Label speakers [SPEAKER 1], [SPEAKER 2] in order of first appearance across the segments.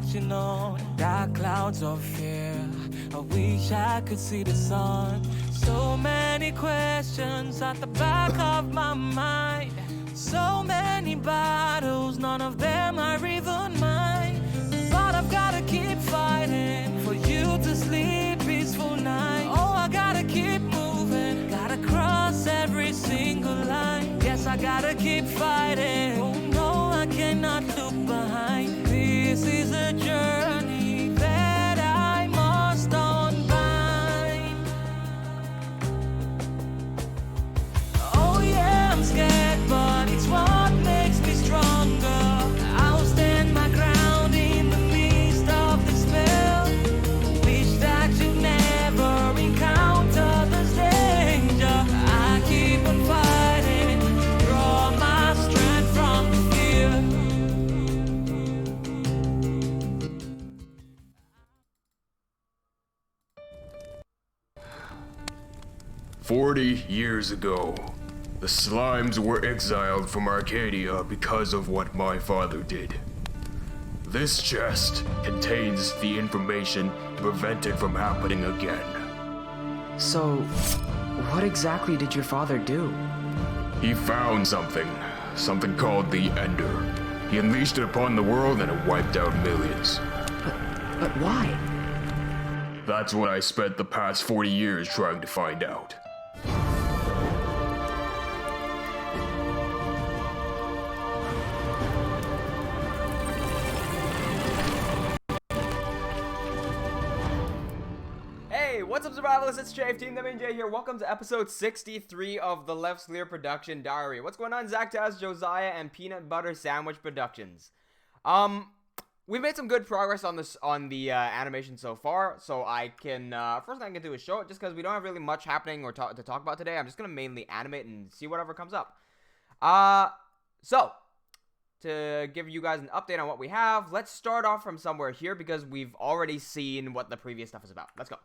[SPEAKER 1] reflection on dark clouds of fear. I wish I could see the sun. So many questions at the back of my mind. So many battles, none of them are even mine. But I've gotta keep fighting for you to sleep peaceful night. Oh, I gotta keep moving, gotta cross every single line. Yes, I gotta keep fighting. Oh no, I cannot look behind. This is a journey that I must unbind. Oh yeah, I'm scared, but it's what makes me stronger. I'll stand my ground in the midst of despair. Wish that you never encounter this danger. I keep on fighting, draw my strength from the fear.
[SPEAKER 2] 40 years ago, the slimes were exiled from Arcadia because of what my father did. This chest contains the information to prevent it from happening again.
[SPEAKER 3] So, what exactly did your father do?
[SPEAKER 2] He found something called the Ender. He unleashed it upon the world and it wiped out millions.
[SPEAKER 3] But why?
[SPEAKER 2] That's what I spent the past 40 years trying to find out.
[SPEAKER 4] Hey, what's up, survivalists? It's Jay, TeamWnJ here. Welcome to episode 63 of the Levaslier Production Diary. What's going on, Zactaz, Josiah, and Peanut Butter Sandwich Productions? We've made some good progress on the animation so far, so I can, first thing I can do is show it, just because we don't have really much happening to talk about today. I'm just going to mainly animate and see whatever comes up. So, to give you guys an update on what we have, let's start off from somewhere here, because we've already seen what the previous stuff is about. Let's go.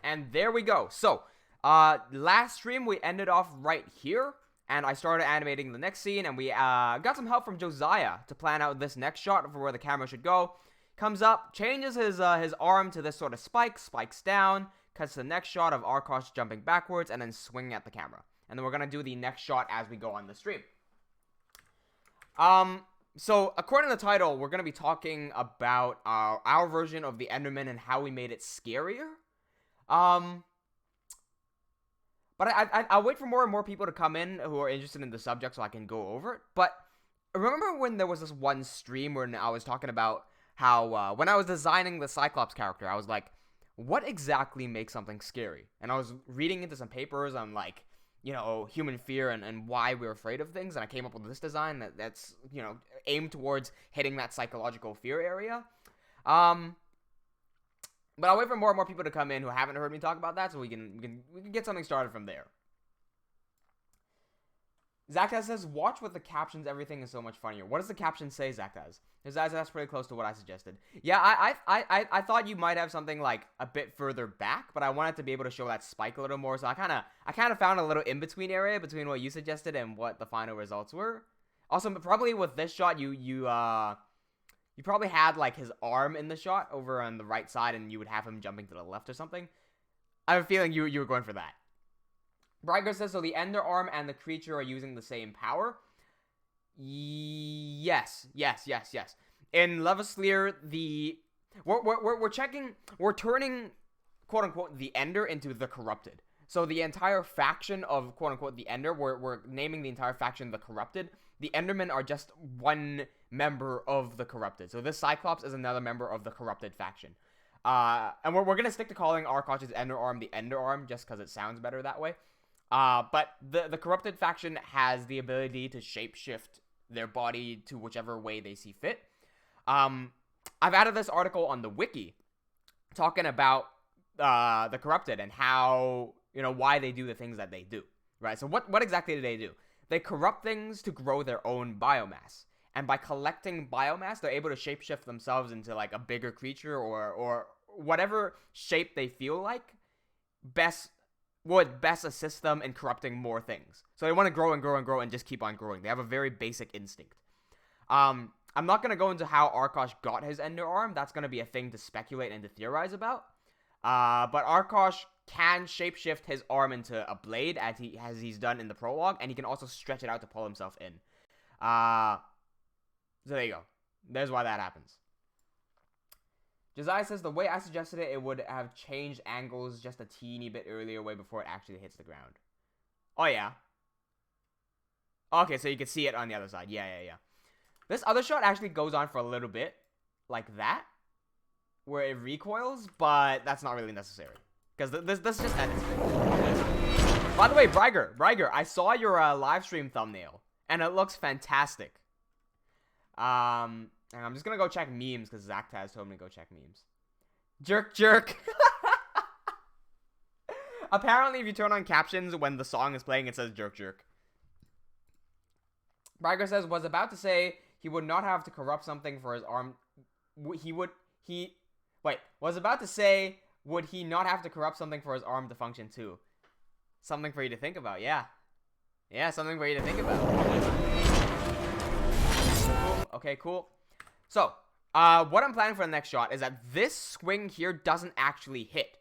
[SPEAKER 4] And there we go. So, last stream we ended off right here, and I started animating the next scene, and we got some help from Josiah to plan out this next shot for where the camera should go. Comes up, changes his arm to this sort of spike, spikes down, cuts to the next shot of Arkosh jumping backwards, and then swinging at the camera. And then we're gonna do the next shot as we go on the stream. So, according to the title, we're gonna be talking about our version of the Enderman and how we made it scarier. But I'll wait for more and more people to come in who are interested in the subject so I can go over it. But remember when there was this one stream when I was talking about how, when I was designing the Cyclops character, I was like, what exactly makes something scary? And I was reading into some papers on, like, you know, human fear and why we're afraid of things, and I came up with this design that's, you know, aimed towards hitting that psychological fear area. But I'll wait for more and more people to come in who haven't heard me talk about that, so we can get something started from there. Zactaz says, watch with the captions, everything is so much funnier. What does the caption say, Zactaz? That's pretty close to what I suggested. Yeah, I thought you might have something, like, a bit further back, but I wanted to be able to show that spike a little more, so I kind of found a little in-between area between what you suggested and what the final results were. Also, probably with this shot, you probably had, like, his arm in the shot over on the right side, and you would have him jumping to the left or something. I have a feeling you were going for that. Brightger says, so the Ender arm and the creature are using the same power? Yes. In Levaslier, we're turning, quote-unquote, the Ender into the Corrupted. So the entire faction of, quote-unquote, the Ender, we're naming the entire faction the Corrupted. The Endermen are just one member of the Corrupted. So this Cyclops is another member of the Corrupted faction. And we're going to stick to calling Arkosh's Ender Arm the Ender Arm, just because it sounds better that way. But the Corrupted faction has the ability to shapeshift their body to whichever way they see fit. I've added this article on the wiki talking about the corrupted and how, why they do the things that they do, right? So what exactly do they do? They corrupt things to grow their own biomass. And by collecting biomass, they're able to shapeshift themselves into like a bigger creature or whatever shape they feel like would best assist them in corrupting more things. So they want to grow and grow and grow and just keep on growing. They have a very basic instinct. I'm not going to go into how Arkosh got his Ender Arm. That's going to be a thing to speculate and to theorize about. But Arkosh can shapeshift his arm into a blade as he's done in the prologue, and he can also stretch it out to pull himself in. So there you go. There's why that happens. Josiah says, the way I suggested it, it would have changed angles just a teeny bit earlier, way before it actually hits the ground. Oh, yeah. Okay, so you can see it on the other side. Yeah. This other shot actually goes on for a little bit, like that, where it recoils, but that's not really necessary. Because this just edits it. By the way, Briger, I saw your live stream thumbnail, and it looks fantastic. And I'm just gonna go check memes because Zach has told me to go check memes. Jerk. Apparently, if you turn on captions when the song is playing, it says jerk. Briger says, was about to say he would not have to corrupt something for his arm. Was about to say, would he not have to corrupt something for his arm to function too? Something for you to think about, yeah. Yeah, something for you to think about. Okay, cool. So, what I'm planning for the next shot is that this swing here doesn't actually hit.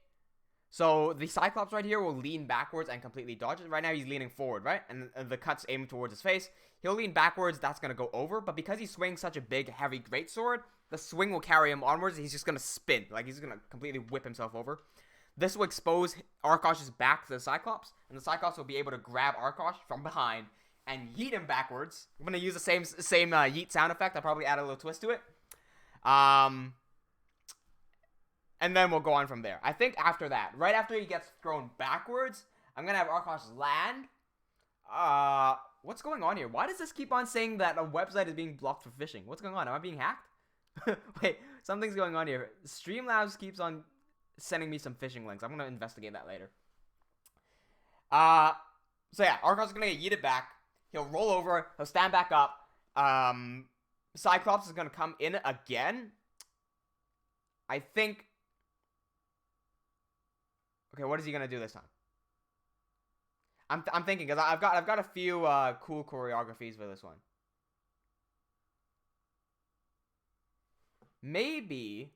[SPEAKER 4] So, the Cyclops right here will lean backwards and completely dodge it. Right now, he's leaning forward, right? And the cut's aimed towards his face. He'll lean backwards, that's going to go over. But because he's swinging such a big, heavy greatsword, the swing will carry him onwards. He's just going to spin. Like, he's going to completely whip himself over. This will expose Arkosh's back to the Cyclops. And the Cyclops will be able to grab Arkosh from behind and yeet him backwards. I'm going to use the same yeet sound effect. I'll probably add a little twist to it. And then we'll go on from there. I think after that, right after he gets thrown backwards, I'm going to have Arkosh land. What's going on here? Why does this keep on saying that a website is being blocked for phishing? What's going on? Am I being hacked? Wait, something's going on here. Streamlabs keeps on sending me some phishing links. I'm going to investigate that later. So yeah, Arkosh is going to get yeeted back. He'll roll over. He'll stand back up. Cyclops is going to come in again. I think... Okay, what is he going to do this time? I'm thinking, because I've got a few cool choreographies for this one. Maybe...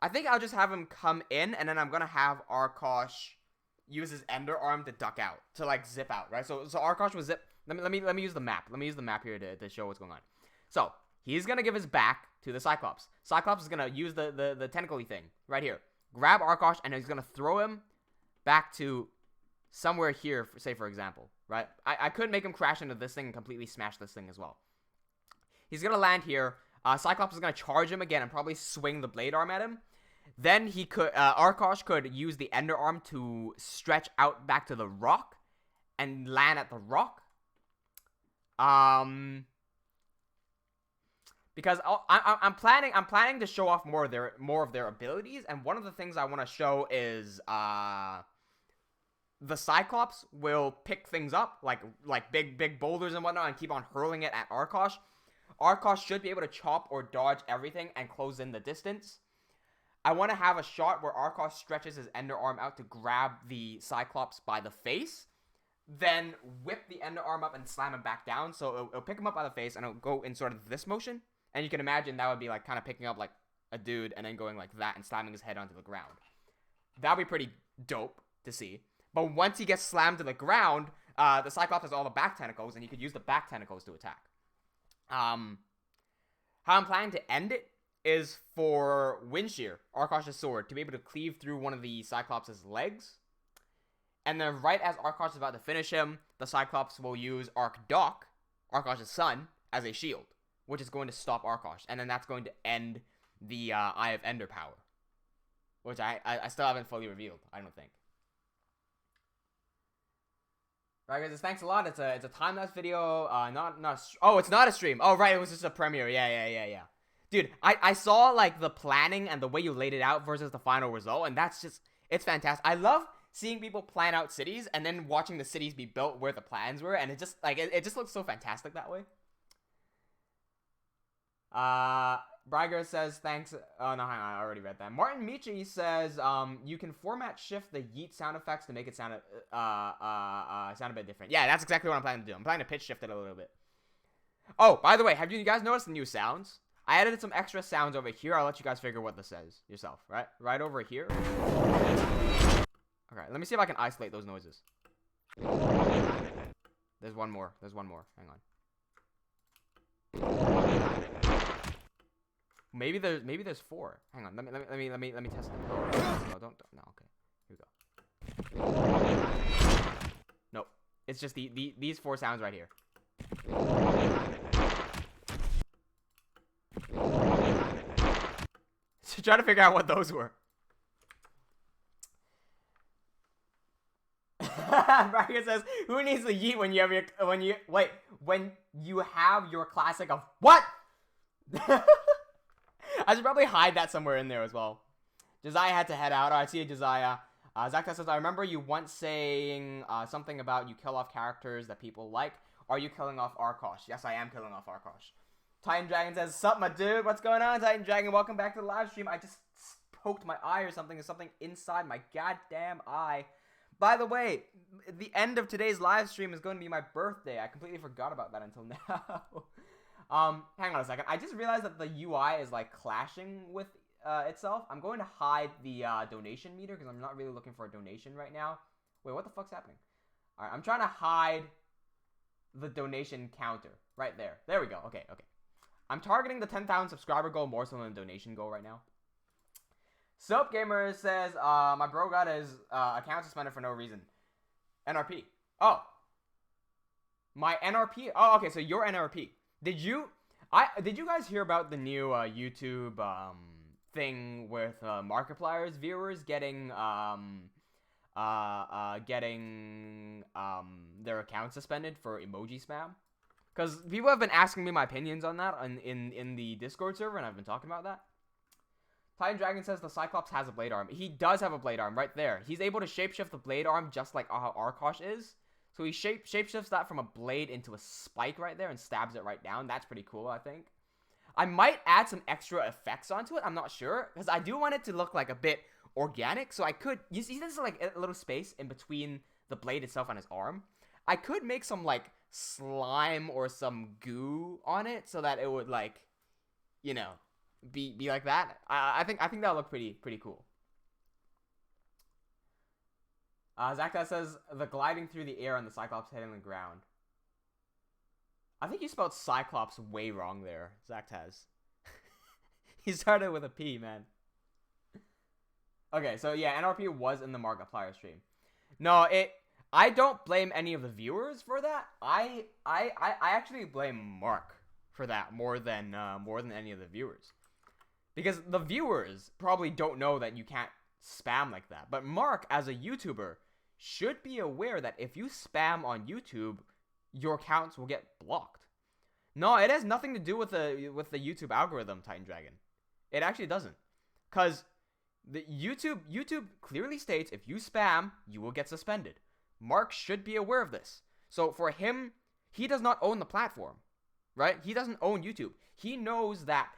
[SPEAKER 4] I think I'll just have him come in, and then I'm going to have Arkosh use his Ender Arm to duck out, to like zip out, right? So Arkosh will zip. Let me use the map. Let me use the map here to show what's going on. So he's gonna give his back to the Cyclops. Cyclops is gonna use the tentacle-y thing right here. Grab Arkosh, and he's gonna throw him back to somewhere here. Say for example, right? I could make him crash into this thing and completely smash this thing as well. He's gonna land here. Cyclops is gonna charge him again and probably swing the blade arm at him. Then he could, Arkosh could use the Ender Arm to stretch out back to the rock and land at the rock. Because I'm planning to show off more of their abilities, and one of the things I want to show is the Cyclops will pick things up like big boulders and whatnot and keep on hurling it at Arkosh. Arkosh should be able to chop or dodge everything and close in the distance. I want to have a shot where Arkosh stretches his Ender Arm out to grab the Cyclops by the face, then whip the Ender Arm up and slam him back down. So it'll pick him up by the face, and it'll go in sort of this motion. And you can imagine that would be like kind of picking up like a dude and then going like that and slamming his head onto the ground. That would be pretty dope to see. But once he gets slammed to the ground, the Cyclops has all the back tentacles, and you could use the back tentacles to attack. How I'm planning to end it is for Windshear, Arkosh's sword, to be able to cleave through one of the Cyclops' legs. And then right as Arkosh is about to finish him, the Cyclops will use Arcdoc, Arkosh's son, as a shield, which is going to stop Arkosh. And then that's going to end the Eye of Ender power, which I still haven't fully revealed, I don't think. Right, guys, thanks a lot. It's a time-lapse video. Oh, it's not a stream. Oh, right, it was just a premiere. Yeah. Dude, I saw like the planning and the way you laid it out versus the final result, and it's fantastic. I love seeing people plan out cities and then watching the cities be built where the plans were, and it just looks so fantastic that way. Bragger says thanks. Oh no, hang on, I already read that. Martin Michi says you can format shift the yeet sound effects to make it sound a bit different. Yeah, that's exactly what I'm planning to do. I'm planning to pitch shift it a little bit. Oh, by the way, have you guys noticed the new sounds? I added some extra sounds over here. I'll let you guys figure what this says yourself. Right over here. Okay, let me see if I can isolate those noises. There's one more. Hang on. Maybe there's 4. Hang on. Let me test them. No, don't. No, okay. Here we go. Nope. It's just these 4 sounds right here. So try to figure out what those were. Bracket says, "Who needs the yeet when you have your classic of what?" I should probably hide that somewhere in there as well. Josiah had to head out. Oh, I see you, Josiah. Zakta says, "I remember you once saying something about you kill off characters that people like. Are you killing off Arkosh?" Yes, I am killing off Arkosh. Titan Dragon says, "Sup, my dude? What's going on, Titan Dragon? Welcome back to the live stream. I just poked my eye or something. There's something inside my goddamn eye. By the way, the end of today's live stream is going to be my birthday. I completely forgot about that until now." Hang on a second. I just realized that the UI is like clashing with itself. I'm going to hide the donation meter because I'm not really looking for a donation right now. Wait, what the fuck's happening? All right, I'm trying to hide the donation counter right there. There we go. Okay. I'm targeting the 10,000 subscriber goal more so than the donation goal right now. Soap Gamer says, my bro got his account suspended for no reason. NRP. Oh. My NRP? Oh, okay, so your NRP. Did you guys hear about the new YouTube thing with Markiplier's viewers getting their account suspended for emoji spam? Because people have been asking me my opinions on that in the Discord server, and I've been talking about that. Titan Dragon says the Cyclops has a blade arm. He does have a blade arm right there. He's able to shapeshift the blade arm just like how Arkosh is. So he shapeshifts that from a blade into a spike right there and stabs it right down. That's pretty cool, I think. I might add some extra effects onto it. I'm not sure. Because I do want it to look like a bit organic. So I could... You see this is like a little space in between the blade itself and his arm. I could make some like slime or some goo on it so that it would like, you know, be like that. I think that'll look pretty cool. Zakta says the gliding through the air and the Cyclops hitting the ground. I think you spelled Cyclops way wrong there, Zakta. He started with a P, man. Okay, so yeah, NRP was in the Markiplier stream. No, I don't blame any of the viewers for that. I actually blame Mark for that more than any of the viewers. Because the viewers probably don't know that you can't spam like that. But Mark, as a YouTuber, should be aware that if you spam on YouTube, your accounts will get blocked. No, it has nothing to do with the YouTube algorithm, Titan Dragon. It actually doesn't. Because the YouTube clearly states if you spam, you will get suspended. Mark should be aware of this. So for him, he does not own the platform, right? He doesn't own YouTube. He knows that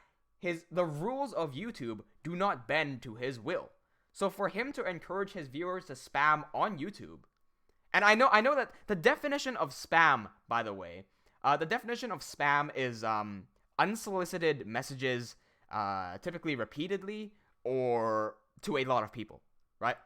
[SPEAKER 4] the rules of YouTube do not bend to his will. So for him to encourage his viewers to spam on YouTube, and I know that the definition of spam, by the way, the definition of spam is unsolicited messages, typically repeatedly or to a lot of people, right?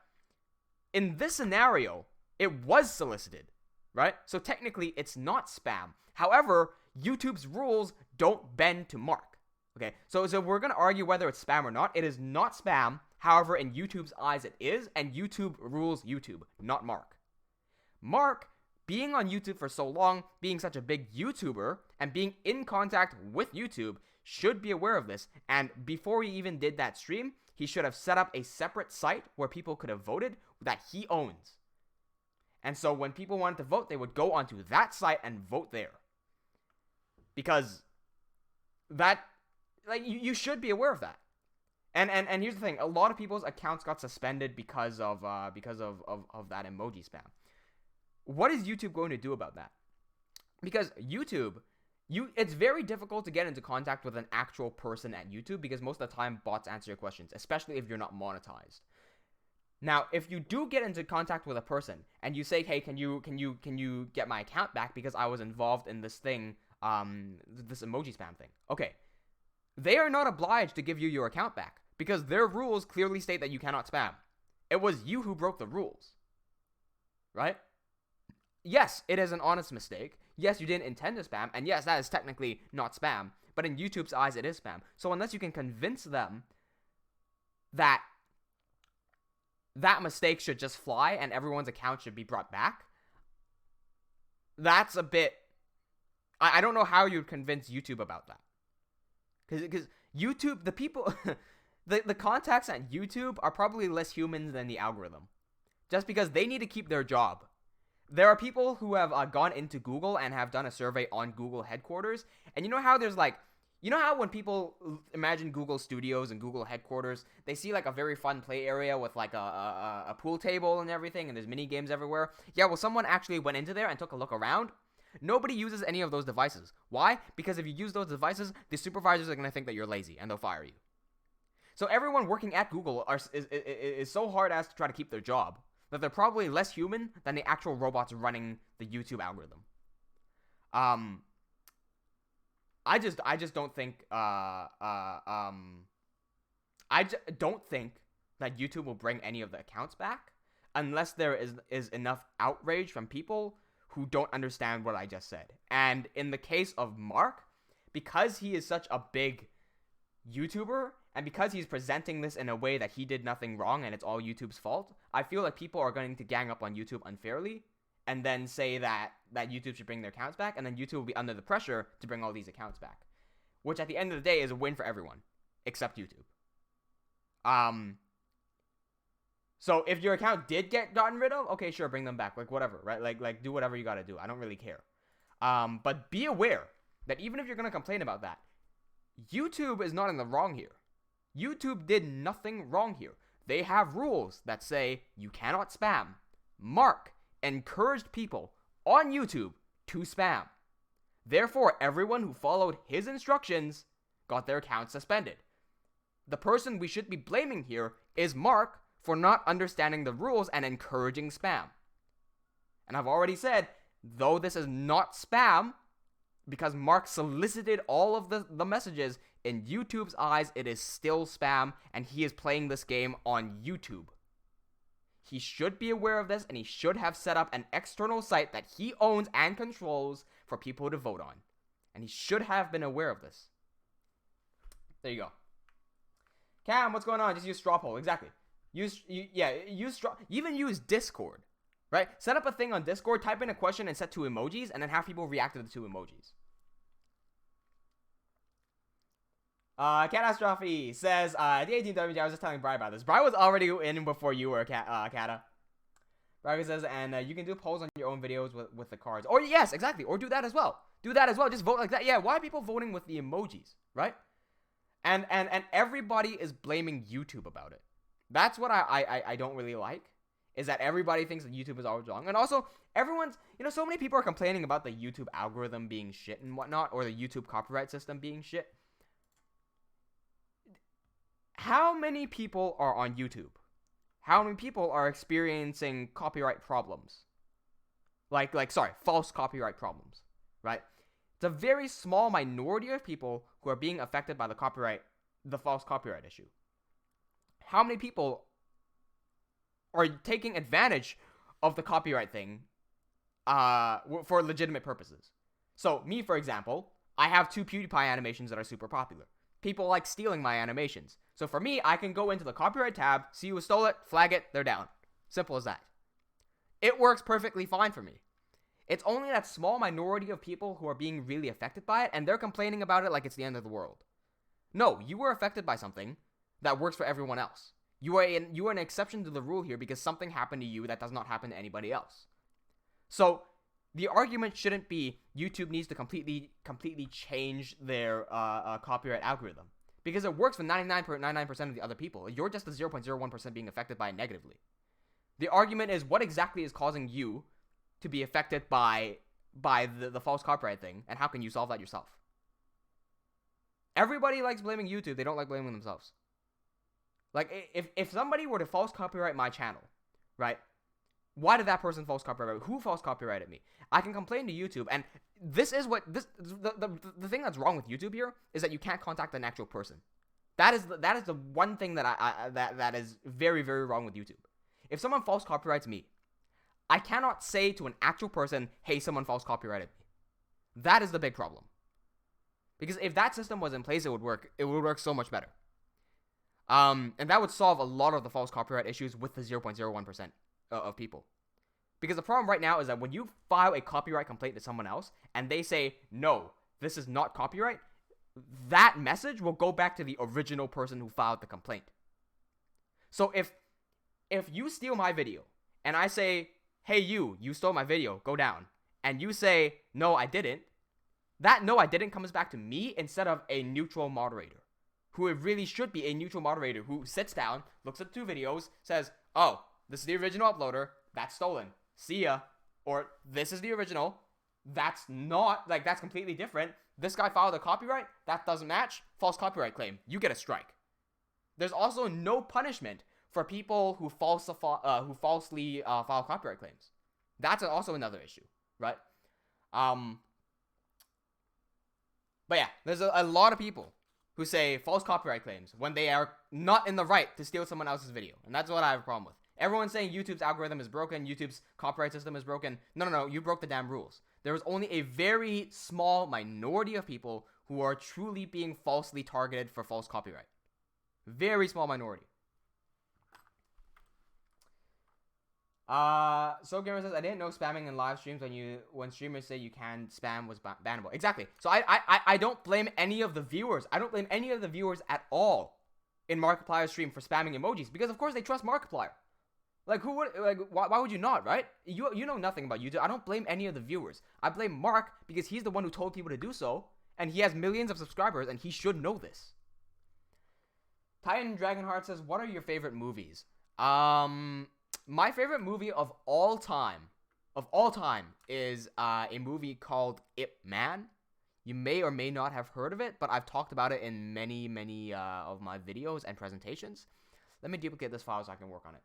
[SPEAKER 4] In this scenario, it was solicited, right? So technically, it's not spam. However, YouTube's rules don't bend to Mark. Okay, so we're going to argue whether it's spam or not. It is not spam. However, in YouTube's eyes, it is, and YouTube rules YouTube, not Mark. Mark, being on YouTube for so long, being such a big YouTuber, and being in contact with YouTube, should be aware of this. And before he even did that stream, he should have set up a separate site where people could have voted that he owns. And so when people wanted to vote, they would go onto that site and vote there. Because that, like, you should be aware of that. And here's the thing, a lot of people's accounts got suspended because of that emoji spam. What is YouTube going to do about that? Because YouTube, it's very difficult to get into contact with an actual person at YouTube because most of the time bots answer your questions, especially if you're not monetized. Now, if you do get into contact with a person and you say, hey, can you get my account back because I was involved in this thing, this emoji spam thing? Okay. They are not obliged to give you your account back because their rules clearly state that you cannot spam. It was you who broke the rules. Right? Yes, it is an honest mistake. Yes, you didn't intend to spam. And yes, that is technically not spam. But in YouTube's eyes, it is spam. So unless you can convince them that that mistake should just fly and everyone's account should be brought back, that's a bit... I don't know how you'd convince YouTube about that. Because YouTube, the people... the contacts at YouTube are probably less humans than the algorithm. Just because they need to keep their job. There are people who have gone into Google and have done a survey on Google headquarters. And you know how there's like... You know how when people imagine Google Studios and Google headquarters, they see like a very fun play area with like a pool table and everything, and there's mini games everywhere? Yeah, well, someone actually went into there and took a look around. Nobody uses any of those devices. Why? Because if you use those devices, the supervisors are going to think that you're lazy and they'll fire you. So everyone working at Google is so hard ass to try to keep their job that they're probably less human than the actual robots running the YouTube algorithm. I just don't think don't think that YouTube will bring any of the accounts back unless there is enough outrage from people who don't understand what I just said. And in the case of Mark, because he is such a big YouTuber and because he's presenting this in a way that he did nothing wrong and it's all YouTube's fault, I feel like people are going to gang up on YouTube unfairly and then say that YouTube should bring their accounts back, and then YouTube will be under the pressure to bring all these accounts back. Which at the end of the day is a win for everyone, except YouTube. So if your account did get gotten rid of, okay, sure, bring them back. Like, whatever, right? Like do whatever you gotta do. I don't really care. But be aware that even if you're gonna complain about that, YouTube is not in the wrong here. YouTube did nothing wrong here. They have rules that say you cannot spam. Mark encouraged people on YouTube to spam. Therefore, everyone who followed his instructions got their account suspended. The person we should be blaming here is Mark for not understanding the rules and encouraging spam. And I've already said, though this is not spam, because Mark solicited all of the messages, in YouTube's eyes, it is still spam, and he is playing this game on YouTube. He should be aware of this, and he should have set up an external site that he owns and controls for people to vote on. And he should have been aware of this. There you go. Cam, what's going on? Just use straw poll. Exactly. Use straw. Even use Discord. Right? Set up a thing on Discord, type in a question and set 2 emojis, and then have people react to the 2 emojis. Catastrophe says, the 18WJ, I was just telling Bri about this. Bri was already in before you were, Kata. Bri says, and you can do polls on your own videos with the cards. Or, yes, exactly. Or do that as well. Do that as well. Just vote like that. Yeah, why are people voting with the emojis, right? And everybody is blaming YouTube about it. That's what I don't really like, is that everybody thinks that YouTube is always wrong. And also, everyone's, so many people are complaining about the YouTube algorithm being shit and whatnot, or the YouTube copyright system being shit. How many people are on YouTube? How many people are experiencing copyright problems? False copyright problems, right? It's a very small minority of people who are being affected by the false copyright issue. How many people are taking advantage of the copyright thing for legitimate purposes? So, me, for example, I have 2 PewDiePie animations that are super popular. People like stealing my animations. So for me, I can go into the copyright tab, see who stole it, flag it, they're down. Simple as that. It works perfectly fine for me. It's only that small minority of people who are being really affected by it, and they're complaining about it like it's the end of the world. No, you were affected by something that works for everyone else. You are an exception to the rule here because something happened to you that does not happen to anybody else. So the argument shouldn't be YouTube needs to completely change their copyright algorithm, because it works for 99.99% of the other people. You're just the 0.01% being affected by it negatively. The argument is, what exactly is causing you to be affected by the false copyright thing, and how can you solve that yourself? Everybody likes blaming YouTube. They don't like blaming themselves. Like, if somebody were to false copyright my channel, right? Why did that person false copyright? Who false copyrighted me? I can complain to YouTube, and this is what the thing that's wrong with YouTube here is that you can't contact an actual person. That is the one thing that that is very, very wrong with YouTube. If someone false copyrights me, I cannot say to an actual person, "Hey, someone false copyrighted me." That is the big problem. Because if that system was in place, it would work. It would work so much better. And that would solve a lot of the false copyright issues with the 0.01% of people. Because the problem right now is that when you file a copyright complaint to someone else and they say, "No, this is not copyright," that message will go back to the original person who filed the complaint. So if you steal my video and I say, "Hey, you stole my video, go down," and you say, "No, I didn't," that "no, I didn't" comes back to me instead of a neutral moderator, who it really should be a neutral moderator who sits down, looks at 2 videos, says, "Oh, this is the original uploader, that's stolen, see ya," or "This is the original, that's not, like, that's completely different, this guy filed a copyright, that doesn't match, false copyright claim, you get a strike." There's also no punishment for people who falsely file copyright claims. That's also another issue, right? But yeah, there's a lot of people who say false copyright claims when they are not in the right to steal someone else's video. And that's what I have a problem with. Everyone's saying YouTube's algorithm is broken, YouTube's copyright system is broken. No, you broke the damn rules. There is only a very small minority of people who are truly being falsely targeted for false copyright. Very small minority. So Gamer says, "I didn't know spamming in live streams when streamers say you can spam was bannable." Exactly. So I don't blame any of the viewers. I don't blame any of the viewers at all in Markiplier's stream for spamming emojis, because of course they trust Markiplier. Like, who would, like, why would you not, right? You know nothing about YouTube. I don't blame any of the viewers. I blame Mark because he's the one who told people to do so, and he has millions of subscribers, and he should know this. Titan Dragonheart says, "What are your favorite movies?" My favorite movie of all time is a movie called Ip Man. You may or may not have heard of it, but I've talked about it in many of my videos and presentations. Let me duplicate this file so I can work on it.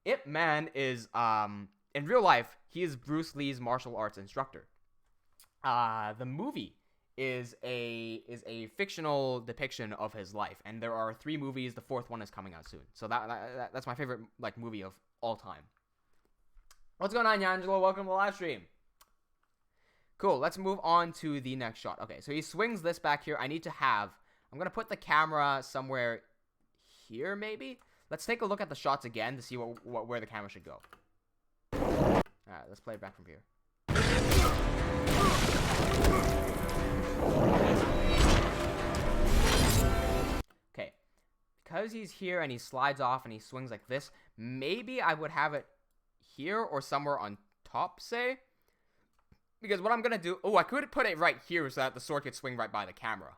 [SPEAKER 4] Ip Man is, in real life, he is Bruce Lee's martial arts instructor. The movie is a fictional depiction of his life, and there are 3 movies. The 4th one is coming out soon. So that's my favorite, like, movie of all time. What's going on, Angelo? Welcome to the live stream. Cool. Let's move on to the next shot. Okay, so he swings this back here. I'm gonna put the camera somewhere here, maybe. Let's take a look at the shots again to see where the camera should go. All right, let's play it back from here. Okay, because he's here and he slides off and he swings like this, maybe I would have it here or somewhere on top, say. Because what I'm going to do... Oh, I could put it right here so that the sword could swing right by the camera.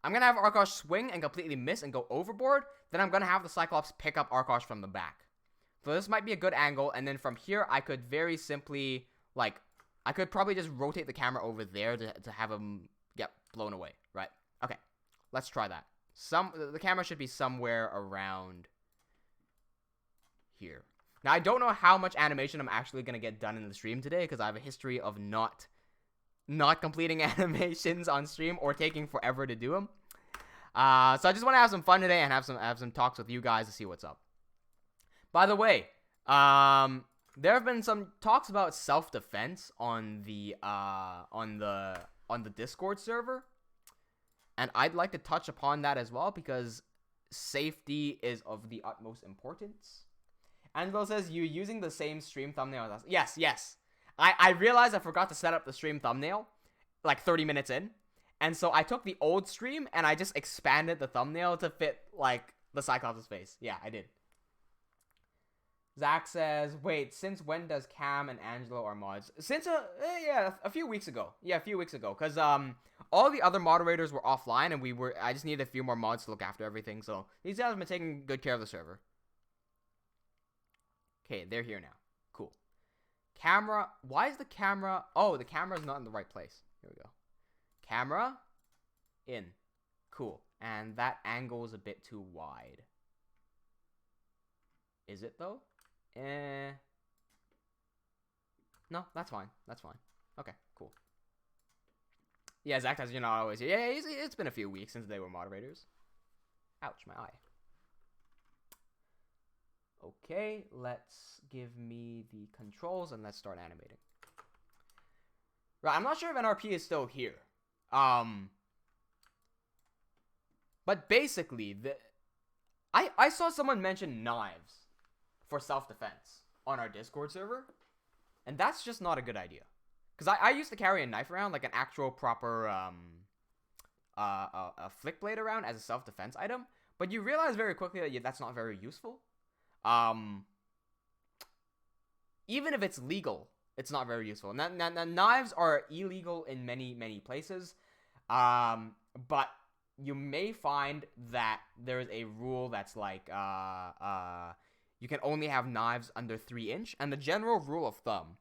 [SPEAKER 4] I'm going to have Arkosh swing and completely miss and go overboard. Then I'm going to have the Cyclops pick up Arkosh from the back. So this might be a good angle. And then from here, I could very simply, like... I could probably just rotate the camera over there to have him get blown away, right? Okay, let's try that. The camera should be somewhere around here. Now, I don't know how much animation I'm actually going to get done in the stream today, because I have a history of not completing animations on stream or taking forever to do them. So I just want to have some fun today and have some talks with you guys to see what's up. By the way, there have been some talks about self-defense on the Discord server, and I'd like to touch upon that as well, because safety is of the utmost importance. Angelo says, "You using the same stream thumbnail as us?" Yes. I realized I forgot to set up the stream thumbnail like 30 minutes in, and so I took the old stream and I just expanded the thumbnail to fit like the Cyclops' face. Yeah, I did. Zach says, wait, since when does Cam and Angelo are mods? Since, a few weeks ago. Yeah, a few weeks ago. Because, all the other moderators were offline, and I just needed a few more mods to look after everything, so these guys have been taking good care of the server. Okay, they're here now. Cool. Camera, why is the camera, oh, the camera's not in the right place. Here we go. Camera, in. Cool. And that angle is a bit too wide. Is it, though? No, that's fine. That's fine. Okay, cool. Yeah, Zach says you're not always here. Yeah, it's been a few weeks since they were moderators. Ouch, my eye. Okay, let's give me the controls and let's start animating. Right, I'm not sure if NRP is still here. But basically, I saw someone mention knives for self-defense on our Discord server, and that's just not a good idea. Because I used to carry a knife around, like an actual proper a flick blade around as a self-defense item, but you realize very quickly that that's not very useful. Even if it's legal, it's not very useful. Now, knives are illegal in many places, but you may find that there's a rule that's like you can only have knives under 3 inch, and the general rule of thumb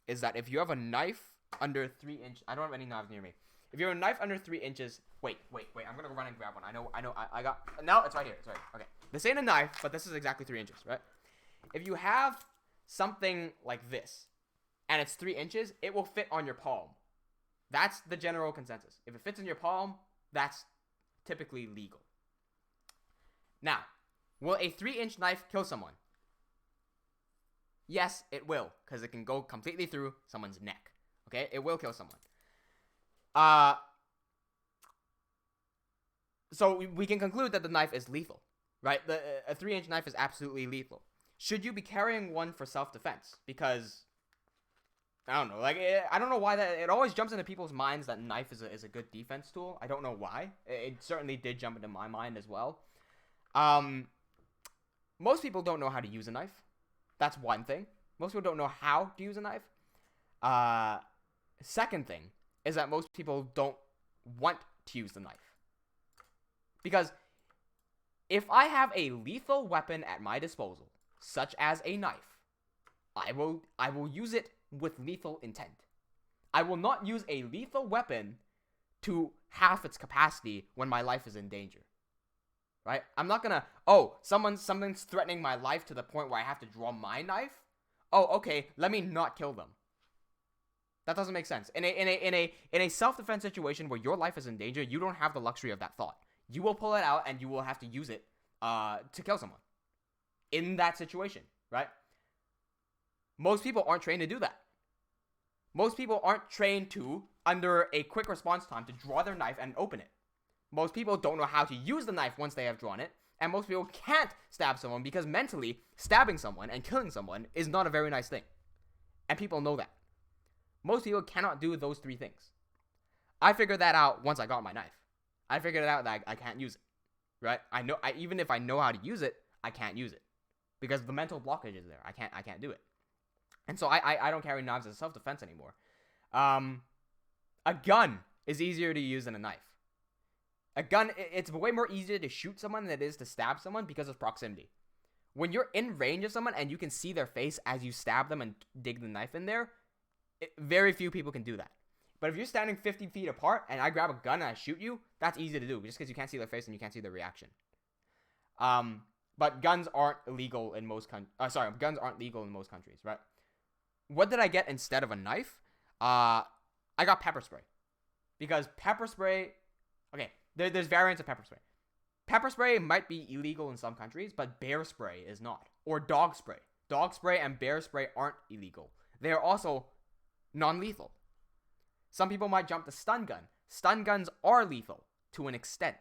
[SPEAKER 4] is that if you have a knife under 3 inch, I don't have any knives near me. If you have a knife under 3 inches, wait, I'm gonna go run and grab one. I got, no, it's right here, okay. This ain't a knife, but this is exactly 3 inches, right? If you have something like this, and it's 3 inches, it will fit on your palm. That's the general consensus. If it fits in your palm, that's typically legal. Now, will a 3-inch knife kill someone? Yes, it will, because it can go completely through someone's neck. Okay, it will kill someone. So we can conclude that the knife is lethal, right? A 3-inch knife is absolutely lethal. Should you be carrying one for self-defense? Because I don't know, like I don't know why that it always jumps into people's minds that knife is a good defense tool. I don't know why. It certainly did jump into my mind as well. Most people don't know how to use a knife. That's one thing. Most people don't know how to use a knife. Second thing is that most people don't want to use the knife. Because if I have a lethal weapon at my disposal, such as a knife, I will use it with lethal intent. I will not use a lethal weapon to half its capacity when my life is in danger. Right? I'm not gonna, something's threatening my life to the point where I have to draw my knife. Oh, okay, let me not kill them. That doesn't make sense. In a self-defense situation where your life is in danger, you don't have the luxury of that thought. You will pull it out and you will have to use it to kill someone. In that situation, right? Most people aren't trained to do that. Most people aren't trained to, under a quick response time, to draw their knife and open it. Most people don't know how to use the knife once they have drawn it, and most people can't stab someone because mentally, stabbing someone and killing someone is not a very nice thing. And people know that. Most people cannot do those 3 things. I figured that out once I got my knife. I figured it out that I can't use it, right? Even if I know how to use it, I can't use it because the mental blockage is there. I can't do it. And so I don't carry knives as self-defense anymore. A gun is easier to use than a knife. A gun, it's way more easier to shoot someone than it is to stab someone because of proximity. When you're in range of someone and you can see their face as you stab them and dig the knife in there, very few people can do that. But if you're standing 50 feet apart and I grab a gun and I shoot you, that's easy to do just because you can't see their face and you can't see their reaction. But guns aren't illegal in most guns aren't legal in most countries, right? What did I get instead of a knife? I got pepper spray. Because pepper spray, okay, there's variants of pepper spray. Pepper spray might be illegal in some countries, but bear spray is not. Or dog spray. Dog spray and bear spray aren't illegal. They are also non-lethal. Some people might jump to stun gun. Stun guns are lethal to an extent.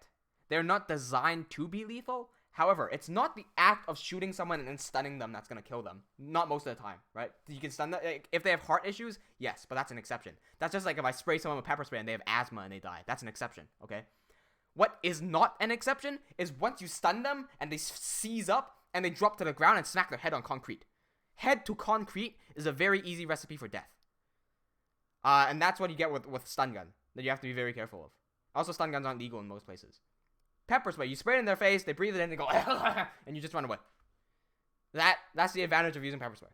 [SPEAKER 4] They're not designed to be lethal. However, it's not the act of shooting someone and then stunning them that's going to kill them. Not most of the time, right? You can stun them. If they have heart issues, yes, but that's an exception. That's just like if I spray someone with pepper spray and they have asthma and they die. That's an exception, okay? What is not an exception is once you stun them and they seize up and they drop to the ground and smack their head on concrete. head to concrete is a very easy recipe for death. And that's what you get with stun gun that you have to be very careful of. Also, stun guns aren't legal in most places. Pepper spray. You spray it in their face, they breathe it in, they go, and you just run away. That's the advantage of using pepper spray.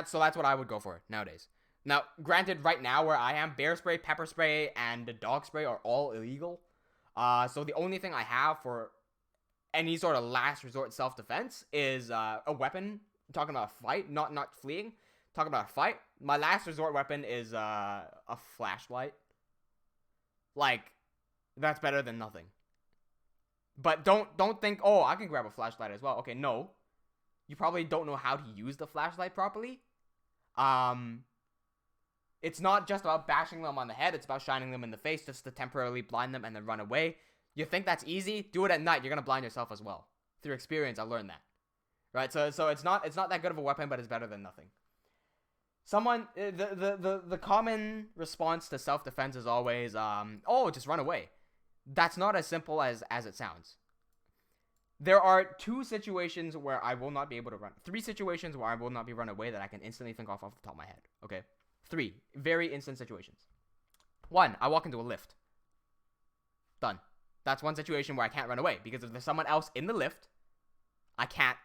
[SPEAKER 4] So that's what I would go for nowadays. Now, granted, right now where I am, bear spray, pepper spray, and the dog spray are all illegal. So the only thing I have for any sort of last resort self-defense is a weapon. I'm talking about a fight, not fleeing. Talking about a fight. My last resort weapon is a flashlight. Like, that's better than nothing. But don't think, oh, I can grab a flashlight as well. Okay, no. You probably don't know how to use the flashlight properly. It's not just about bashing them on the head. It's about shining them in the face just to temporarily blind them and then run away. You think that's easy? Do it at night. You're going to blind yourself as well. Through experience, I learned that. Right? So it's not that good of a weapon, but it's better than nothing. The common response to self-defense is always, oh, just run away. That's not as simple as it sounds. There are 2 situations where I will not be able to run. 3 situations where I will not be run away that I can instantly think off the top of my head. Okay? 3 very instant situations. 1, I walk into a lift. Done. That's one situation where I can't run away, because if there's someone else in the lift, I can't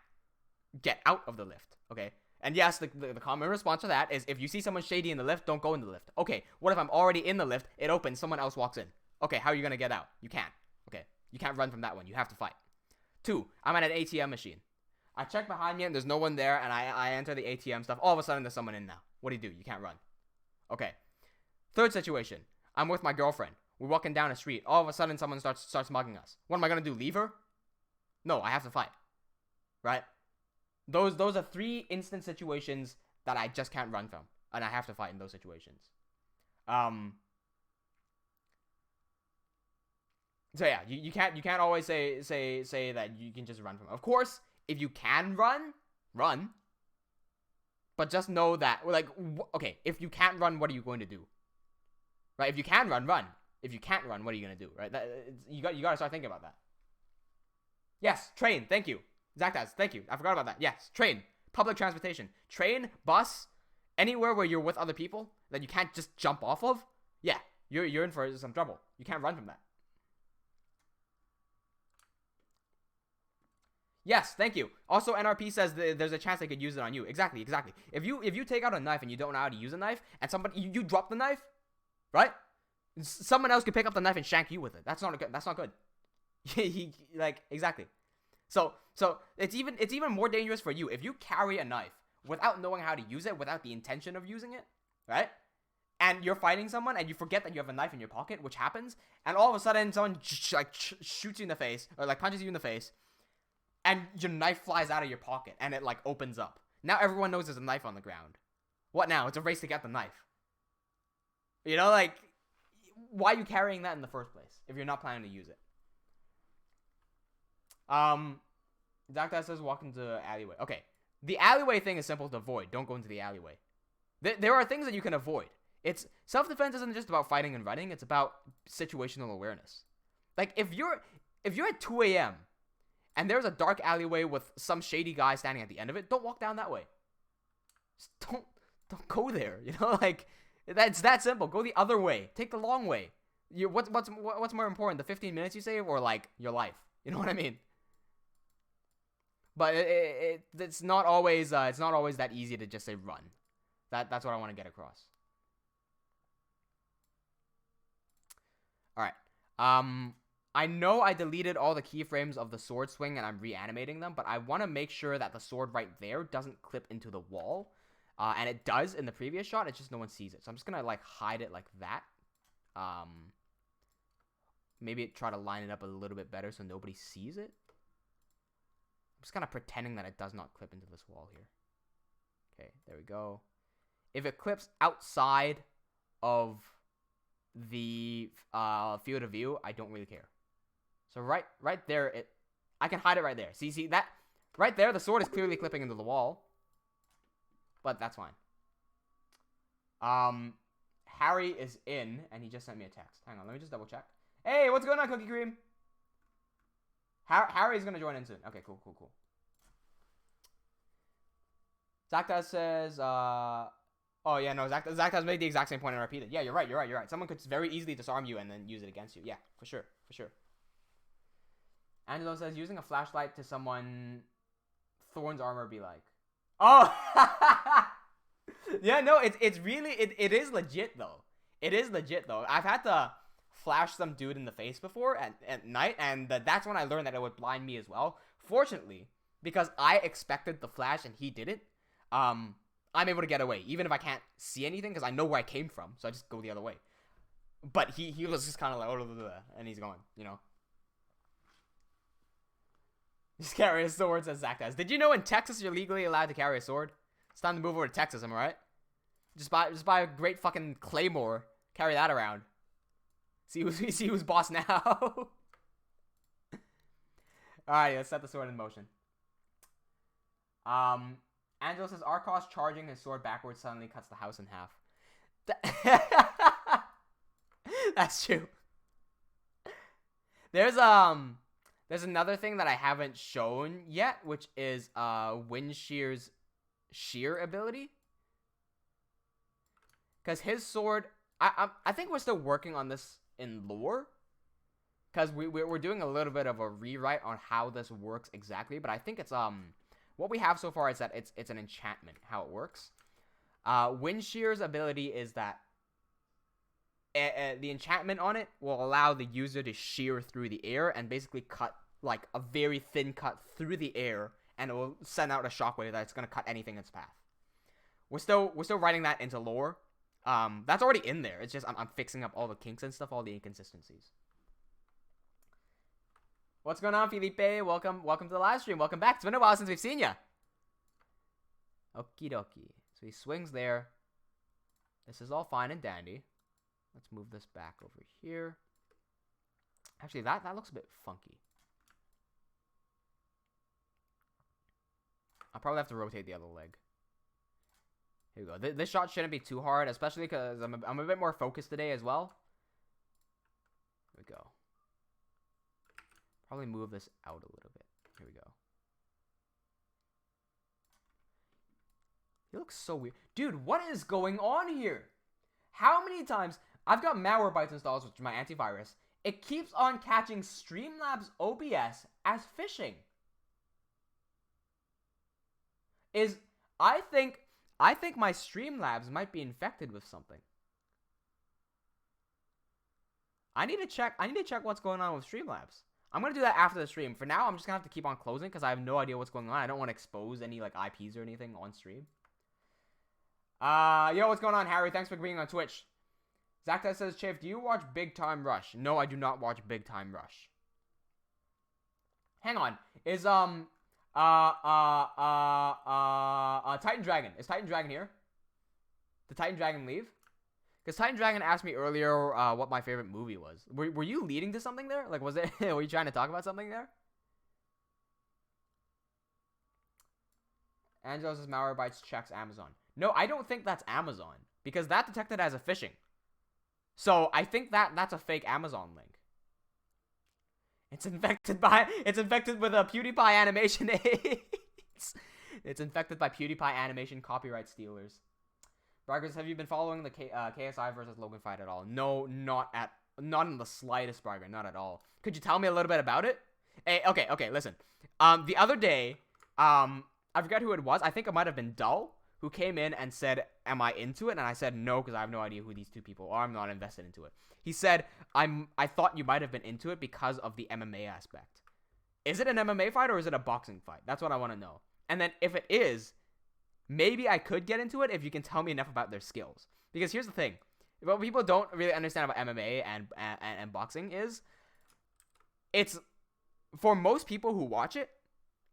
[SPEAKER 4] get out of the lift. Okay? And yes, the common response to that is, if you see someone shady in the lift, don't go in the lift. Okay, what if I'm already in the lift, it opens, someone else walks in? Okay, how are you going to get out? You can't. Okay, you can't run from that one. You have to fight. 2, I'm at an ATM machine. I check behind me and there's no one there, and I enter the ATM stuff. All of a sudden, there's someone in now. What do? You can't run. Okay. 3rd situation, I'm with my girlfriend. We're walking down a street. All of a sudden, someone starts mugging us. What am I going to do, leave her? No, I have to fight. Right? Those are 3 instant situations that I just can't run from, and I have to fight in those situations. So yeah, you can't always say that you can just run from it. Of course, if you can run. But just know that, like, okay, if you can't run, what are you going to do? Right? If you can run. If you can't run, what are you going to do? Right? You got to start thinking about that. Yes, train. Thank you. Zactaz, thank you. I forgot about that. Yes, train. Public transportation. Train, bus, anywhere where you're with other people that you can't just jump off of. Yeah, you're in for some trouble. You can't run from that. Yes, thank you. Also, NRP says there's a chance they could use it on you. Exactly. If you take out a knife and you don't know how to use a knife, and somebody you drop the knife, right? Someone else could pick up the knife and shank you with it. That's not good. That's not good. Exactly. So it's even more dangerous for you if you carry a knife without knowing how to use it, without the intention of using it, right? And you're fighting someone and you forget that you have a knife in your pocket, which happens, and all of a sudden someone shoots you in the face or like punches you in the face. And your knife flies out of your pocket, and it, like, opens up. Now everyone knows there's a knife on the ground. What now? It's a race to get the knife. You know, like, why are you carrying that in the first place if you're not planning to use it? Doctor says walk into the alleyway. Okay, the alleyway thing is simple to avoid. Don't go into the alleyway. There are things that you can avoid. It's self-defense isn't just about fighting and running. It's about situational awareness. Like, if you're at 2 a.m., and there's a dark alleyway with some shady guy standing at the end of it, don't walk down that way. Just don't go there. You know, like, it's that simple. Go the other way. Take the long way. What's more important, the 15 minutes you save or, like, your life? You know what I mean? But it's not always that easy to just say run. That's what I want to get across. All right. I know I deleted all the keyframes of the sword swing and I'm reanimating them, but I want to make sure that the sword right there doesn't clip into the wall. And it does in the previous shot, it's just no one sees it. So I'm just going to, like, hide it like that. Maybe try to line it up a little bit better so nobody sees it. I'm just kind of pretending that it does not clip into this wall here. Okay, there we go. If it clips outside of the field of view, I don't really care. So right there, I can hide it right there. See that? Right there, the sword is clearly clipping into the wall. But that's fine. Harry is in, and he just sent me a text. Hang on, let me just double check. Hey, what's going on, Cookie Cream? Harry's going to join in soon. Okay, cool. Zaktas says, oh yeah, no, Zaktas made the exact same point and repeated. Yeah, you're right. Someone could very easily disarm you and then use it against you. Yeah, for sure. Angelo says, using a flashlight to someone Thorn's armor be like. Oh! Yeah, no, it's really, it is legit though. It is legit though. I've had to flash some dude in the face before at night, and that's when I learned that it would blind me as well. Fortunately, because I expected the flash and he didn't, I'm able to get away, even if I can't see anything, because I know where I came from, so I just go the other way. But he was just kind of like, oh, and he's going, you know. Just carry a sword, says Zach does. Did you know in Texas you're legally allowed to carry a sword? It's time to move over to Texas, am I right? Just buy a great fucking claymore, carry that around. See who's boss now. Alright, let's set the sword in motion. Angelo says Arcos charging his sword backwards suddenly cuts the house in half. That's true. There's another thing that I haven't shown yet, which is Windshear's shear ability. Because his sword, I think we're still working on this in lore. Because we're doing a little bit of a rewrite on how this works exactly. But I think it's what we have so far is that it's an enchantment, how it works. Windshear's ability is that the enchantment on it will allow the user to shear through the air and basically cut like a very thin cut through the air, and it will send out a shockwave that's gonna cut anything in its path. We're still writing that into lore. That's already in there. It's just I'm fixing up all the kinks and stuff, all the inconsistencies. What's going on, Felipe? Welcome to the live stream. Welcome back. It's been a while since we've seen you. Okie dokie. So he swings there. This is all fine and dandy. Let's move this back over here. Actually, that looks a bit funky. I'll probably have to rotate the other leg. Here we go. This shot shouldn't be too hard, especially because I'm a bit more focused today as well. Here we go. Probably move this out a little bit. Here we go. He looks so weird. Dude, what is going on here? How many times... I've got Malwarebytes installed, which is my antivirus. It keeps on catching Streamlabs OBS as phishing. I think my Streamlabs might be infected with something. I need to check what's going on with Streamlabs. I'm gonna do that after the stream. For now, I'm just gonna have to keep on closing because I have no idea what's going on. I don't want to expose any like IPs or anything on stream. Yo, what's going on, Harry? Thanks for being on Twitch. Zakta says, Chif, do you watch Big Time Rush? No, I do not watch Big Time Rush. Hang on. Is Titan Dragon. Is Titan Dragon here? Did Titan Dragon leave? Because Titan Dragon asked me earlier what my favorite movie was. Were you leading to something there? Like, was it? Were you trying to talk about something there? Angelo says Malwarebytes checks Amazon. No, I don't think that's Amazon because that detected as a phishing. So I think that's a fake Amazon link. It's infected with a PewDiePie animation. It's infected by PewDiePie animation copyright stealers. Braggers, have you been following the KSI versus Logan fight at all? No, not in the slightest, Bragger, not at all. Could you tell me a little bit about it? Hey, okay, listen. The other day, I forget who it was. I think it might have been Dull, who came in and said, am I into it? And I said, no, because I have no idea who these two people are. I'm not invested into it. He said, I thought you might have been into it because of the MMA aspect. Is it an MMA fight or is it a boxing fight? That's what I want to know. And then if it is, maybe I could get into it if you can tell me enough about their skills. Because here's the thing. What people don't really understand about MMA and boxing is, it's, for most people who watch it,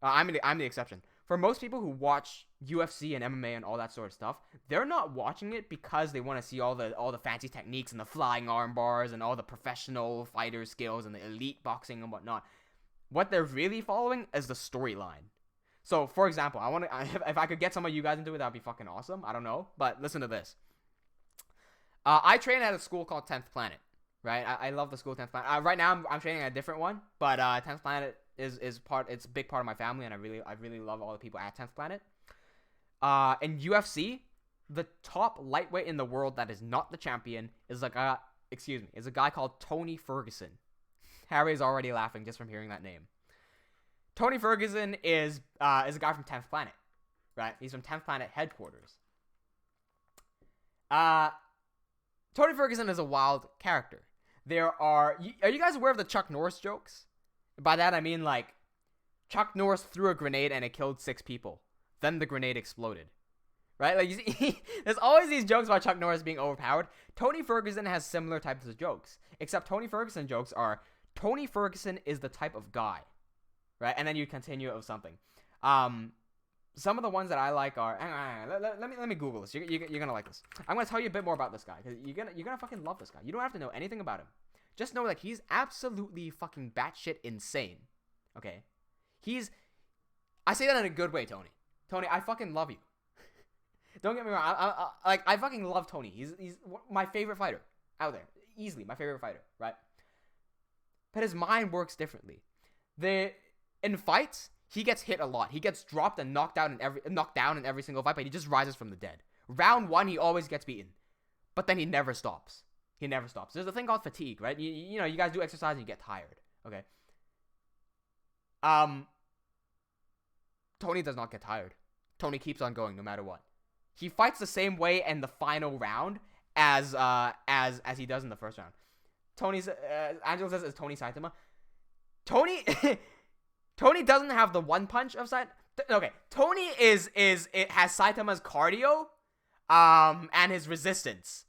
[SPEAKER 4] I'm the exception. For most people who watch UFC and MMA and all that sort of stuff, they're not watching it because they want to see all the fancy techniques and the flying arm bars and all the professional fighter skills and the elite boxing and whatnot. What they're really following is the storyline. So, for example, if I could get some of you guys into it, that'd be fucking awesome. I don't know, but listen to this. I train at a school called 10th Planet, right? I love the school 10th Planet. Right now, I'm training at a different one, but 10th Planet is it's a big part of my family, and I really love all the people at 10th Planet. In UFC, the top lightweight in the world that is not the champion is a guy called Tony Ferguson. Harry is already laughing just from hearing that name. Tony Ferguson is a guy from 10th Planet, right? He's from 10th Planet headquarters. Tony Ferguson is a wild character. Are you guys aware of the Chuck Norris jokes? By that I mean, like, Chuck Norris threw a grenade and it killed 6 people. Then the grenade exploded. Right? Like, you see, there's always these jokes about Chuck Norris being overpowered. Tony Ferguson has similar types of jokes. Except Tony Ferguson jokes are, Tony Ferguson is the type of guy. Right? And then you continue of something. Some of the ones that I like are... Let me Google this. You're gonna like this. I'm gonna tell you a bit more about this guy. Because you're gonna fucking love this guy. You don't have to know anything about him. Just know that he's absolutely fucking batshit insane. Okay? I say that in a good way, Tony. Tony, I fucking love you. Don't get me wrong. I fucking love Tony. He's my favorite fighter out there. Easily my favorite fighter, right? But his mind works differently. In fights, he gets hit a lot. He gets dropped and knocked down in every single fight, but he just rises from the dead. Round 1, he always gets beaten. But then he never stops. There's a thing called fatigue, right? You know, you guys do exercise and you get tired. Okay. Tony does not get tired. Tony keeps on going no matter what. He fights the same way in the final round as he does in the first round. Angela says it's Tony Saitama. Tony doesn't have the one punch of Saitama. Okay, Tony has Saitama's cardio and his resistance.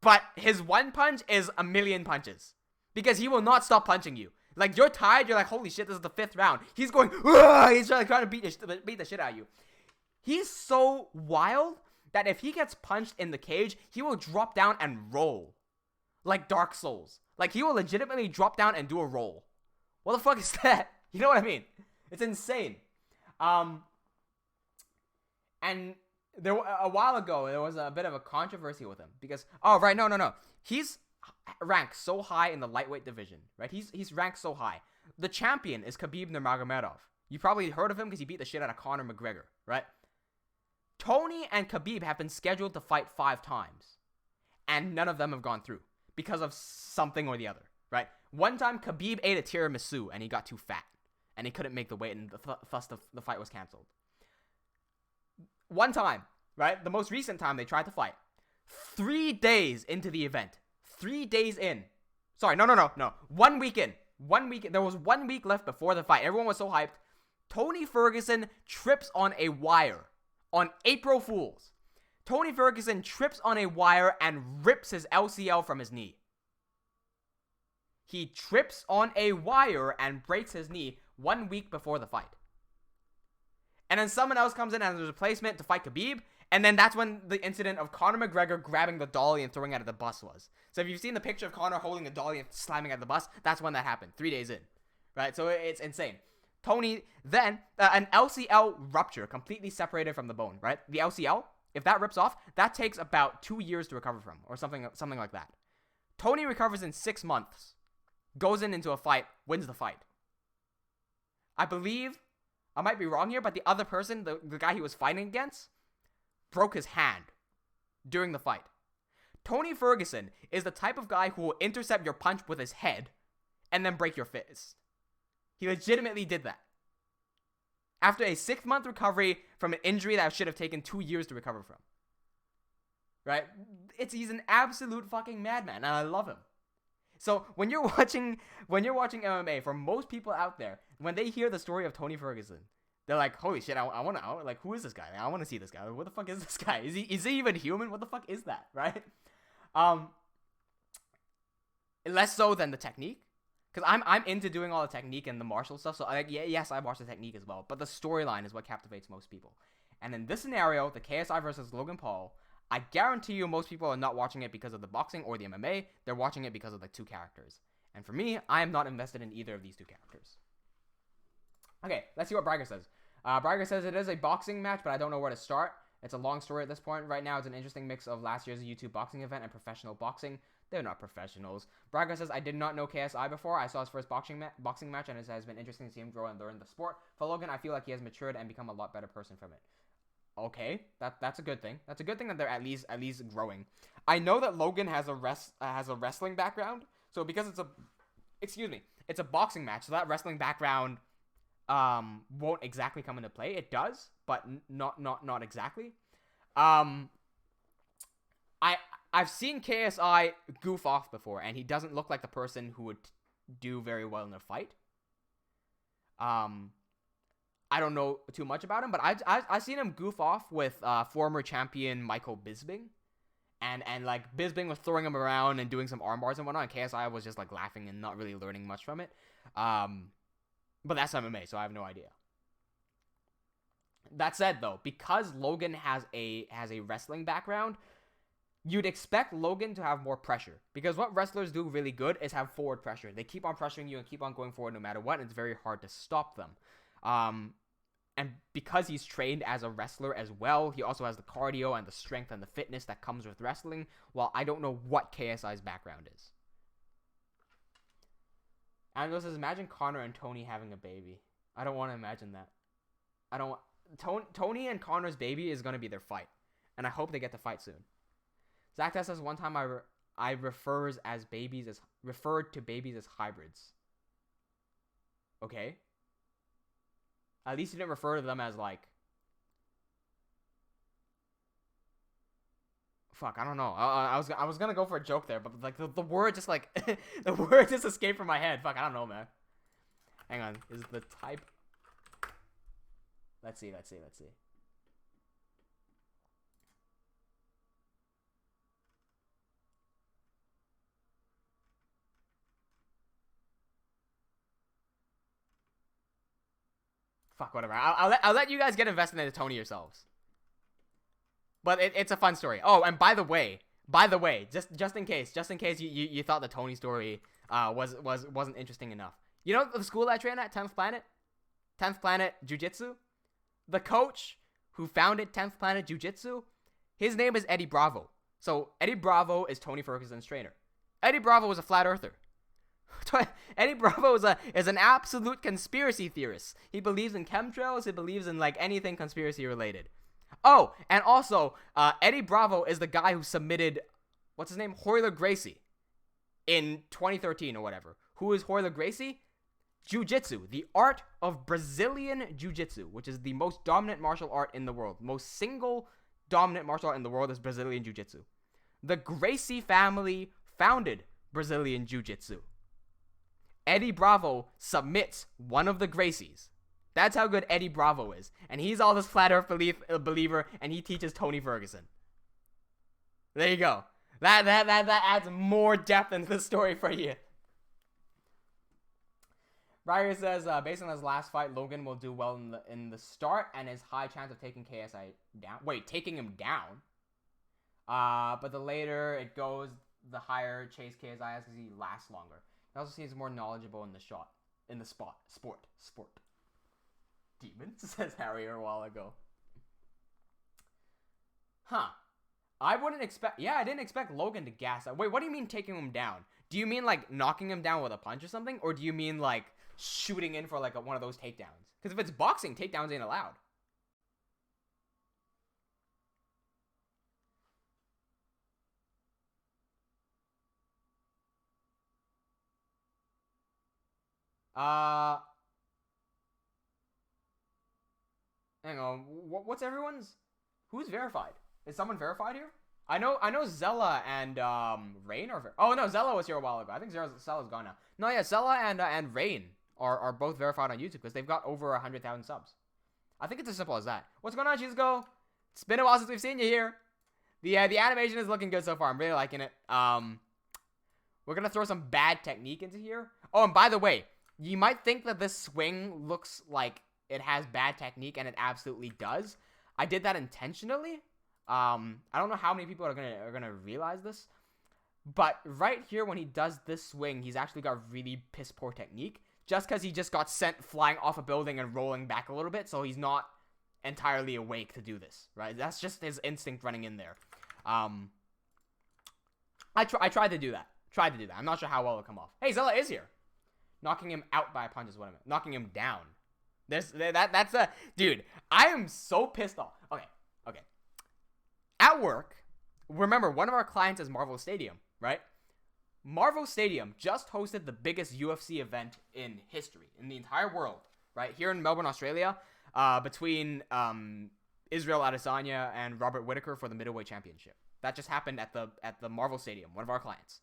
[SPEAKER 4] But his one punch is a million punches. Because he will not stop punching you. Like, you're tired, you're like, holy shit, this is the 5th round. He's going, he's trying to beat the shit out of you. He's so wild that if he gets punched in the cage, he will drop down and roll. Like Dark Souls. Like, he will legitimately drop down and do a roll. What the fuck is that? You know what I mean? It's insane. And a while ago, there was a bit of a controversy with him. Because, no. He's ranked so high in the lightweight division, right? He's ranked so high. The champion is Khabib Nurmagomedov. You probably heard of him because he beat the shit out of Conor McGregor, right? Tony and Khabib have been scheduled to fight 5 times. And none of them have gone through. Because of something or the other, right? One time, Khabib ate a tiramisu and he got too fat. And he couldn't make the weight and thus the fight was canceled. One time, right? The most recent time they tried to fight. 3 days into the event. 3 days in. Sorry, no. 1 week in. 1 week. There was 1 week left before the fight. Everyone was so hyped. Tony Ferguson trips on a wire on April Fool's. Tony Ferguson trips on a wire and rips his LCL from his knee. He trips on a wire and breaks his knee 1 week before the fight. And then someone else comes in as a replacement to fight Khabib. And then that's when the incident of Conor McGregor grabbing the dolly and throwing it at the bus was. So if you've seen the picture of Conor holding a dolly and slamming at the bus, that's when that happened. 3 days in. Right? So it's insane. Tony, then, an LCL rupture completely separated from the bone, right? The LCL, if that rips off, that takes about 2 years to recover from, or something like that. Tony recovers in 6 months, goes into a fight, wins the fight. I believe, I might be wrong here, but the other person, the guy he was fighting against, broke his hand during the fight. Tony Ferguson is the type of guy who will intercept your punch with his head and then break your fist. He legitimately did that. After a 6-month recovery from an injury that should have taken 2 years to recover from. Right? He's an absolute fucking madman, and I love him. So when you're watching MMA, for most people out there, when they hear the story of Tony Ferguson, they're like, holy shit, I want to, like, who is this guy? I want to see this guy. What the fuck is this guy? Is he even human? What the fuck is that? Right? Less so than the technique. Because I'm into doing all the technique and the martial stuff. So, yes, I watch the technique as well. But the storyline is what captivates most people. And in this scenario, the KSI versus Logan Paul, I guarantee you most people are not watching it because of the boxing or the MMA. They're watching it because of the 2 characters. And for me, I am not invested in either of these 2 characters. Okay, let's see what Bragger says. Bragger says it is a boxing match, but I don't know where to start. It's a long story at this point. Right now, it's an interesting mix of last year's YouTube boxing event and professional boxing. They're not professionals. Braga says, I did not know KSI before. I saw his first boxing match, and it has been interesting to see him grow and learn the sport. For Logan, I feel like he has matured and become a lot better person from it. Okay, that's a good thing. That's a good thing that they're at least growing. I know that Logan has a wrestling background, so because it's a boxing match, so that wrestling background won't exactly come into play. It does, but not exactly. I've seen KSI goof off before, and he doesn't look like the person who would do very well in a fight. I don't know too much about him, but I've seen him goof off with former champion Michael Bisping, and like Bisping was throwing him around and doing some arm bars and whatnot, and KSI was just like laughing and not really learning much from it. But that's MMA, so I have no idea. That said, though, because Logan has a wrestling background, you'd expect Logan to have more pressure, because what wrestlers do really good is have forward pressure. They keep on pressuring you and keep on going forward no matter what, and it's very hard to stop them. And because he's trained as a wrestler as well, he also has the cardio and the strength and the fitness that comes with wrestling, while I don't know what KSI's background is. And it says, imagine Connor and Tony having a baby. I don't want to imagine that. I don't want... Tony and Connor's baby is going to be their fight, and I hope they get to fight soon. Zach says, one time I referred to babies as hybrids. Okay. At least you didn't refer to them as like... Fuck, I don't know. I was gonna go for a joke there, but like the word just like... the word just escaped from my head. Fuck, I don't know, man. Hang on. Is the type... Let's see. Fuck, whatever. I'll let you guys get invested into Tony yourselves. But it's a fun story. Oh, and by the way, just in case you thought the Tony story wasn't interesting enough. You know the school I train at, 10th Planet Jiu-Jitsu? The coach who founded 10th Planet Jiu-Jitsu, his name is Eddie Bravo. So Eddie Bravo is Tony Ferguson's trainer. Eddie Bravo is a flat earther. Eddie Bravo is an absolute conspiracy theorist. He believes in chemtrails. He believes in like anything conspiracy related. Oh, and also, Eddie Bravo is the guy who submitted, what's his name? Hoyler Gracie in 2013 or whatever. Who is Hoyler Gracie? Jiu-Jitsu, the art of Brazilian Jiu-Jitsu, which is the most dominant martial art in the world. Most single dominant martial art in the world is Brazilian Jiu-Jitsu. The Gracie family founded Brazilian Jiu-Jitsu. Eddie Bravo submits one of the Gracies. That's how good Eddie Bravo is. And he's all this flat earth believer, and he teaches Tony Ferguson. There you go. That adds more depth into the story for you. Ryder says, based on his last fight, Logan will do well in the start and his high chance of taking KSI down. Wait, taking him down? But the later it goes, the higher chase KSI has because he lasts longer. He also seems more knowledgeable in the sport. Demons, says Harry a while ago. Huh. I didn't expect Logan to gas out. Wait, what do you mean taking him down? Do you mean like knocking him down with a punch or something? Or do you mean like shooting in for like one of those takedowns? Because if it's boxing, takedowns ain't allowed. Hang on. What's everyone's? Who's verified? Is someone verified here? I know Zella and Rain are. Oh no, Zella was here a while ago. I think Zella's gone now. No, yeah, Zella and Rain are both verified on YouTube because they've got over 100,000 subs. I think it's as simple as that. What's going on, Shizuko? It's been a while since we've seen you here. The animation is looking good so far. I'm really liking it. We're gonna throw some bad technique into here. Oh, and by the way, you might think that this swing looks like it has bad technique, and it absolutely does. I did that intentionally. I don't know how many people are gonna realize this, but right here when he does this swing, he's actually got really piss poor technique. Just because he just got sent flying off a building and rolling back a little bit, so he's not entirely awake to do this, right? That's just his instinct running in there. I tried to do that. I'm not sure how well it'll come off. Hey, Zella is here. Knocking him out by a punch is what I meant. Knocking him down. That's a... Dude, I am so pissed off. Okay. At work, remember, one of our clients is Marvel Stadium, right? Marvel Stadium just hosted the biggest UFC event in history, in the entire world, right? Here in Melbourne, Australia, between Israel Adesanya and Robert Whittaker for the middleweight championship. That just happened at the Marvel Stadium, one of our clients.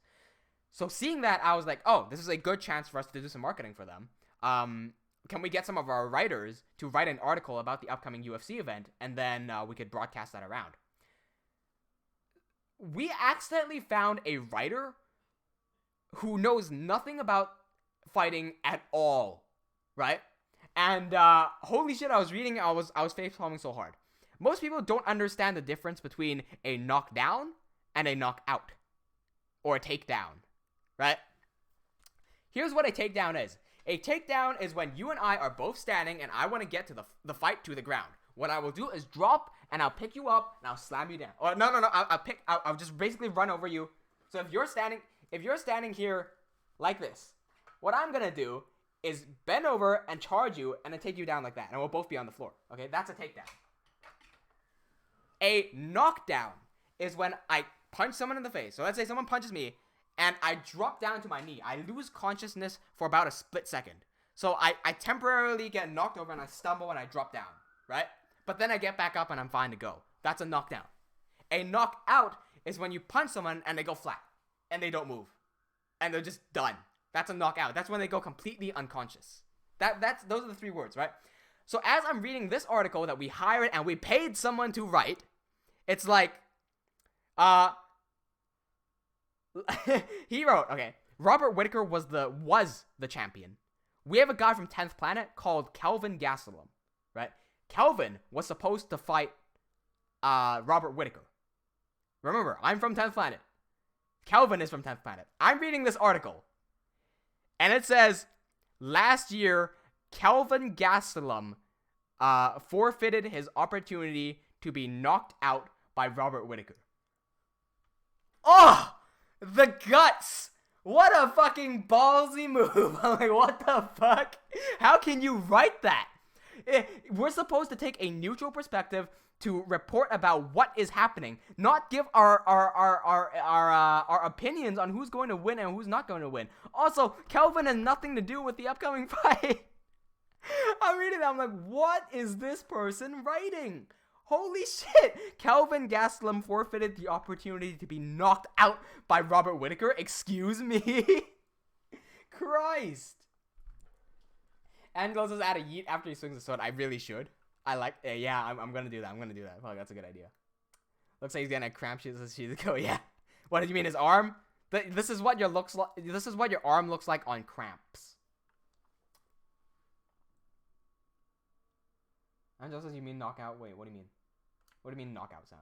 [SPEAKER 4] So seeing that, I was like, oh, this is a good chance for us to do some marketing for them. Can we get some of our writers to write an article about the upcoming UFC event, and then we could broadcast that around? We accidentally found a writer who knows nothing about fighting at all, right? And holy shit, I was facepalming so hard. Most people don't understand the difference between a knockdown and a knockout, or a takedown, right? Here's what a takedown is. A takedown is when you and I are both standing and I want to get to the fight to the ground. What I will do is drop and I'll pick you up and I'll slam you down. Or no, I'll just basically run over you. So if you're standing here like this, what I'm gonna do is bend over and charge you and then take you down like that, and we'll both be on the floor. Okay, that's a takedown. A knockdown is when I punch someone in the face. So let's say someone punches me and I drop down to my knee. I lose consciousness for about a split second. So I temporarily get knocked over and I stumble and I drop down, right? But then I get back up and I'm fine to go. That's a knockdown. A knockout is when you punch someone and they go flat and they don't move and they're just done. That's a knockout. That's when they go completely unconscious. Those are the 3 words, right? So as I'm reading this article that we hired and we paid someone to write, it's like, he wrote, okay, Robert Whittaker was the champion. We have a guy from 10th Planet called Kelvin Gastelum, right? Kelvin was supposed to fight Robert Whittaker. Remember, I'm from 10th Planet. Kelvin is from 10th Planet. I'm reading this article, and it says, last year, Kelvin Gastelum forfeited his opportunity to be knocked out by Robert Whittaker. Oh! The guts! What a fucking ballsy move. I'm like, what the fuck? How can you write that? We're supposed to take a neutral perspective to report about what is happening, not give our opinions on who's going to win and who's not going to win. Also, Kelvin has nothing to do with the upcoming fight. I'm reading that, I'm like, what is this person writing? Holy shit! Kelvin Gastelum forfeited the opportunity to be knocked out by Robert Whittaker. Excuse me? Christ. And goes out of yeet after he swings the sword. I really should. Yeah, I'm gonna do that. Fuck, that's a good idea. Looks like he's gonna cramp she's go. Yeah. What did you mean, his arm? This is what your arm looks like on cramps. And just as you mean knockout. Wait, what do you mean? What do you mean knockout sound?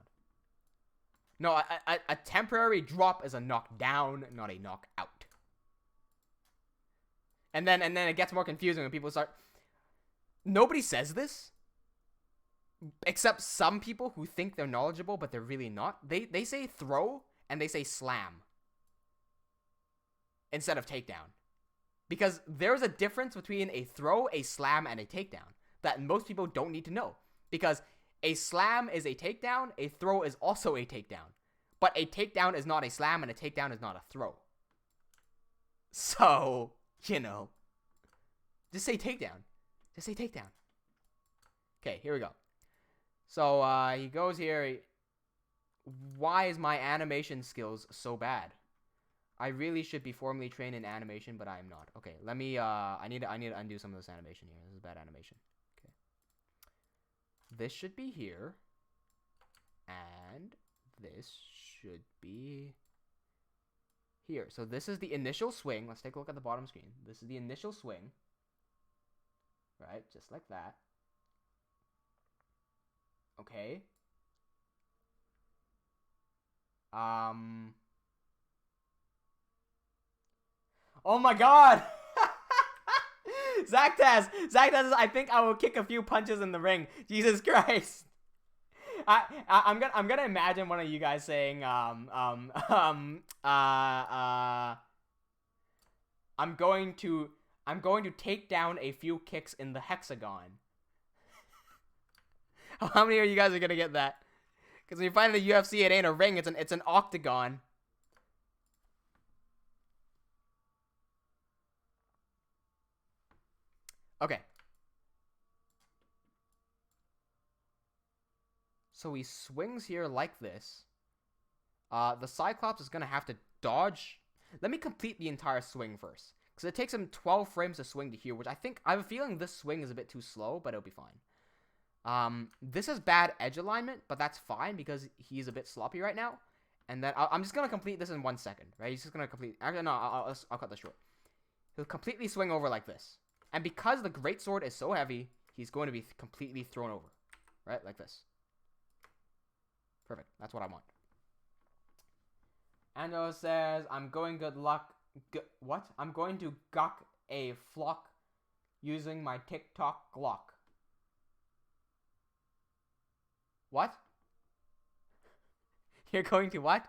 [SPEAKER 4] No, a temporary drop is a knockdown, not a knockout. And then it gets more confusing when people start. Nobody says this, except some people who think they're knowledgeable, but they're really not. They say throw and they say slam instead of takedown, because there's a difference between a throw, a slam, and a takedown that most people don't need to know. Because a slam is a takedown, a throw is also a takedown. But a takedown is not a slam, and a takedown is not a throw. So, just say takedown. Just say takedown. Okay, here we go. So, he goes here. Why is my animation skills so bad? I really should be formally trained in animation, but I am not. Okay, let me, I need to undo some of this animation here. This is bad animation. This should be here, and this should be here. So this is the initial swing. Let's take a look at the bottom screen. This is the initial swing, right? Just like that. Okay. Oh my god! Zach Taz, I think I will kick a few punches in the ring. Jesus Christ. I'm gonna imagine one of you guys saying I'm going to take down a few kicks in the hexagon. How many of you guys are gonna get that? Because when you find in the UFC, it ain't a ring, it's an octagon. Okay. So he swings here like this. The Cyclops is gonna have to dodge. Let me complete the entire swing first, because it takes him 12 frames to swing to here, which I have a feeling this swing is a bit too slow, but it'll be fine. This is bad edge alignment, but that's fine because he's a bit sloppy right now. And then I'm just gonna complete this in 1 second, right? He's just gonna complete. Actually, no, I'll cut this short. He'll completely swing over like this, and because the greatsword is so heavy, he's going to be completely thrown over, right? Like this. Perfect. That's what I want. Ando says, I'm going good luck. What? I'm going to gawk a flock using my TikTok Glock. What? You're going to what?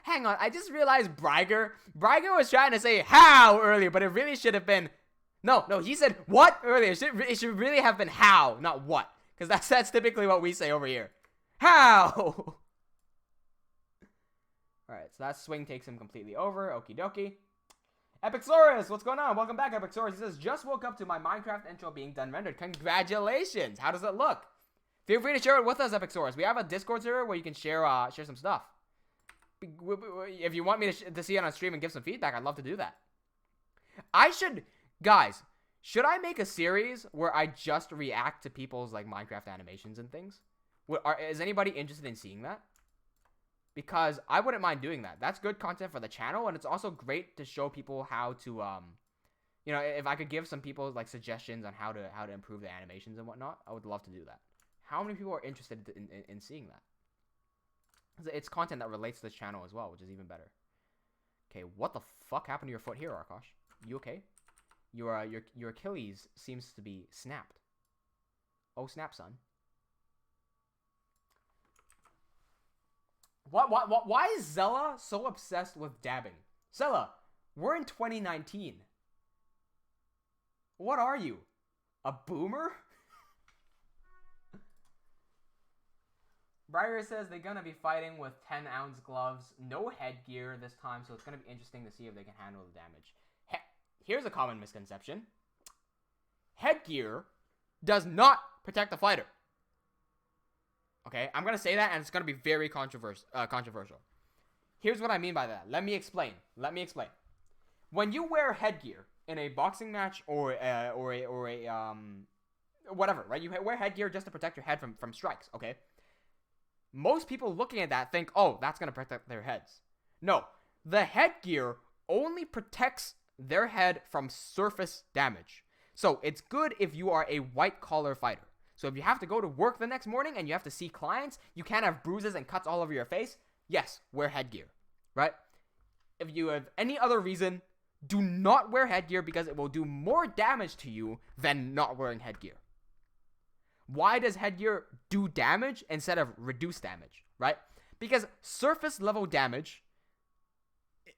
[SPEAKER 4] Hang on, I just realized Brygger was trying to say how earlier, but it really should have been... No, he said what earlier. It should really have been how, not what. Because that's typically what we say over here. How? Alright, so that swing takes him completely over. Okie dokie. Epicsaurus, what's going on? Welcome back, Epicsaurus. He says, just woke up to my Minecraft intro being done rendered. Congratulations. How does it look? Feel free to share it with us, Epicsaurus. We have a Discord server where you can share some stuff. If you want me to see it on stream and give some feedback, I'd love to do that. Guys, should I make a series where I just react to people's like Minecraft animations and things? Is anybody interested in seeing that? Because I wouldn't mind doing that. That's good content for the channel, and it's also great to show people how to, if I could give some people like suggestions on how to improve the animations and whatnot, I would love to do that. How many people are interested in seeing that? It's content that relates to this channel as well, which is even better. Okay, what the fuck happened to your foot here, Arkosh? You okay? Your Achilles seems to be snapped. Oh, snap, son. Why is Zella so obsessed with dabbing? Zella, we're in 2019. What are you? A boomer? Briar says they're gonna be fighting with 10-ounce gloves, no headgear this time, so it's gonna be interesting to see if they can handle the damage. Here's a common misconception. Headgear does not protect the fighter. Okay, I'm gonna say that, and it's gonna be very controversial. Here's what I mean by that. Let me explain. When you wear headgear in a boxing match or whatever, right? You wear headgear just to protect your head from strikes. Okay. Most people looking at that think, oh, that's gonna protect their heads. No, the headgear only protects their head from surface damage. So it's good if you are a white collar fighter. So if you have to go to work the next morning and you have to see clients, you can't have bruises and cuts all over your face. Yes, wear headgear, right? If you have any other reason, do not wear headgear because it will do more damage to you than not wearing headgear. Why does headgear do damage instead of reduce damage, right? Because surface level damage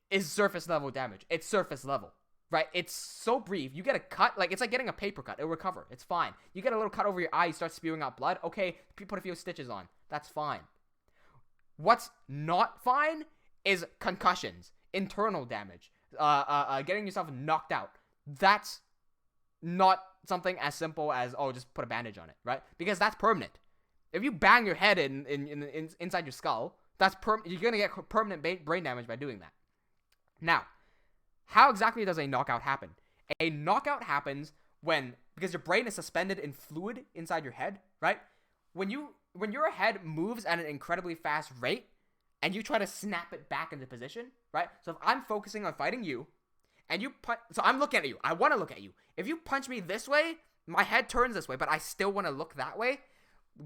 [SPEAKER 4] is surface level damage. It's surface level, right? It's so brief. You get a cut, like it's like getting a paper cut. It'll recover. It's fine. You get a little cut over your eye, you start spewing out blood. Okay, put a few stitches on. That's fine. What's not fine is concussions, internal damage, getting yourself knocked out. That's not something as simple as, oh, just put a bandage on it, right? Because that's permanent. If you bang your head inside your skull, you're gonna get permanent brain damage by doing that. Now, how exactly does a knockout happen? A knockout happens because your brain is suspended in fluid inside your head, right? When your head moves at an incredibly fast rate and you try to snap it back into position, right? So if I'm focusing on fighting you and so I'm looking at you. I want to look at you. If you punch me this way, my head turns this way, but I still want to look that way.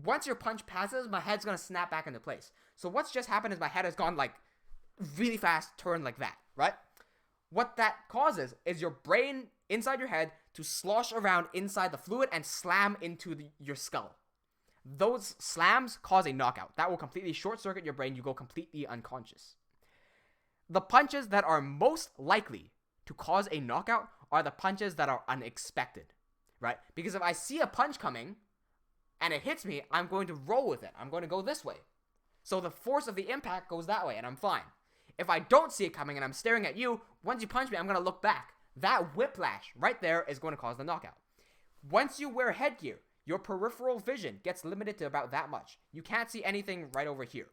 [SPEAKER 4] Once your punch passes, my head's going to snap back into place. So what's just happened is my head has gone like really fast turn like that, right? What that causes is your brain inside your head to slosh around inside the fluid and slam into your skull. Those slams cause a knockout. That will completely short-circuit your brain. You go completely unconscious. The punches that are most likely to cause a knockout are the punches that are unexpected, right? Because if I see a punch coming and it hits me, I'm going to roll with it. I'm going to go this way. So the force of the impact goes that way, and I'm fine. If I don't see it coming and I'm staring at you, once you punch me, I'm going to look back. That whiplash right there is going to cause the knockout. Once you wear headgear, your peripheral vision gets limited to about that much. You can't see anything right over here.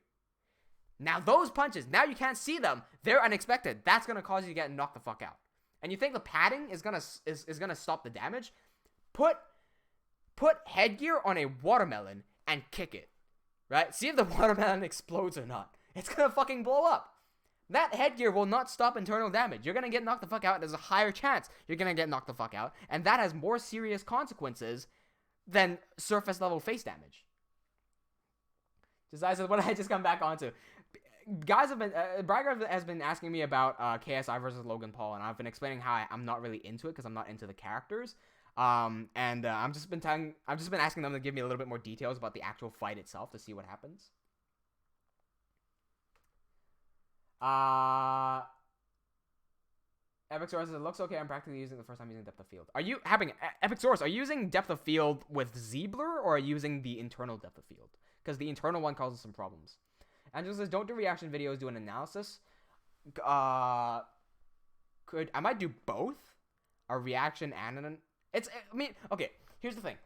[SPEAKER 4] Now those punches, now you can't see them. They're unexpected. That's going to cause you to get knocked the fuck out. And you think the padding is going to stop the damage? Put headgear on a watermelon and kick it. Right? See if the watermelon explodes or not. It's going to fucking blow up. That headgear will not stop internal damage. You're going to get knocked the fuck out. There's a higher chance you're going to get knocked the fuck out. And that has more serious consequences than surface level face damage. This is what I just come back onto. Guys have been, Bragger has been asking me about KSI versus Logan Paul, and I've been explaining how I'm not really into it because I'm not into the characters. I've just been asking them to give me a little bit more details about the actual fight itself to see what happens. Epic Source says, it looks okay. I'm practically using the first time using depth of field. Are you having Epic Source? Are you using depth of field with Z-Blur, or are you using the internal depth of field? Because the internal one causes some problems. Angela says, don't do reaction videos, do an analysis. I might do both, a reaction and an. Okay. Here's the thing.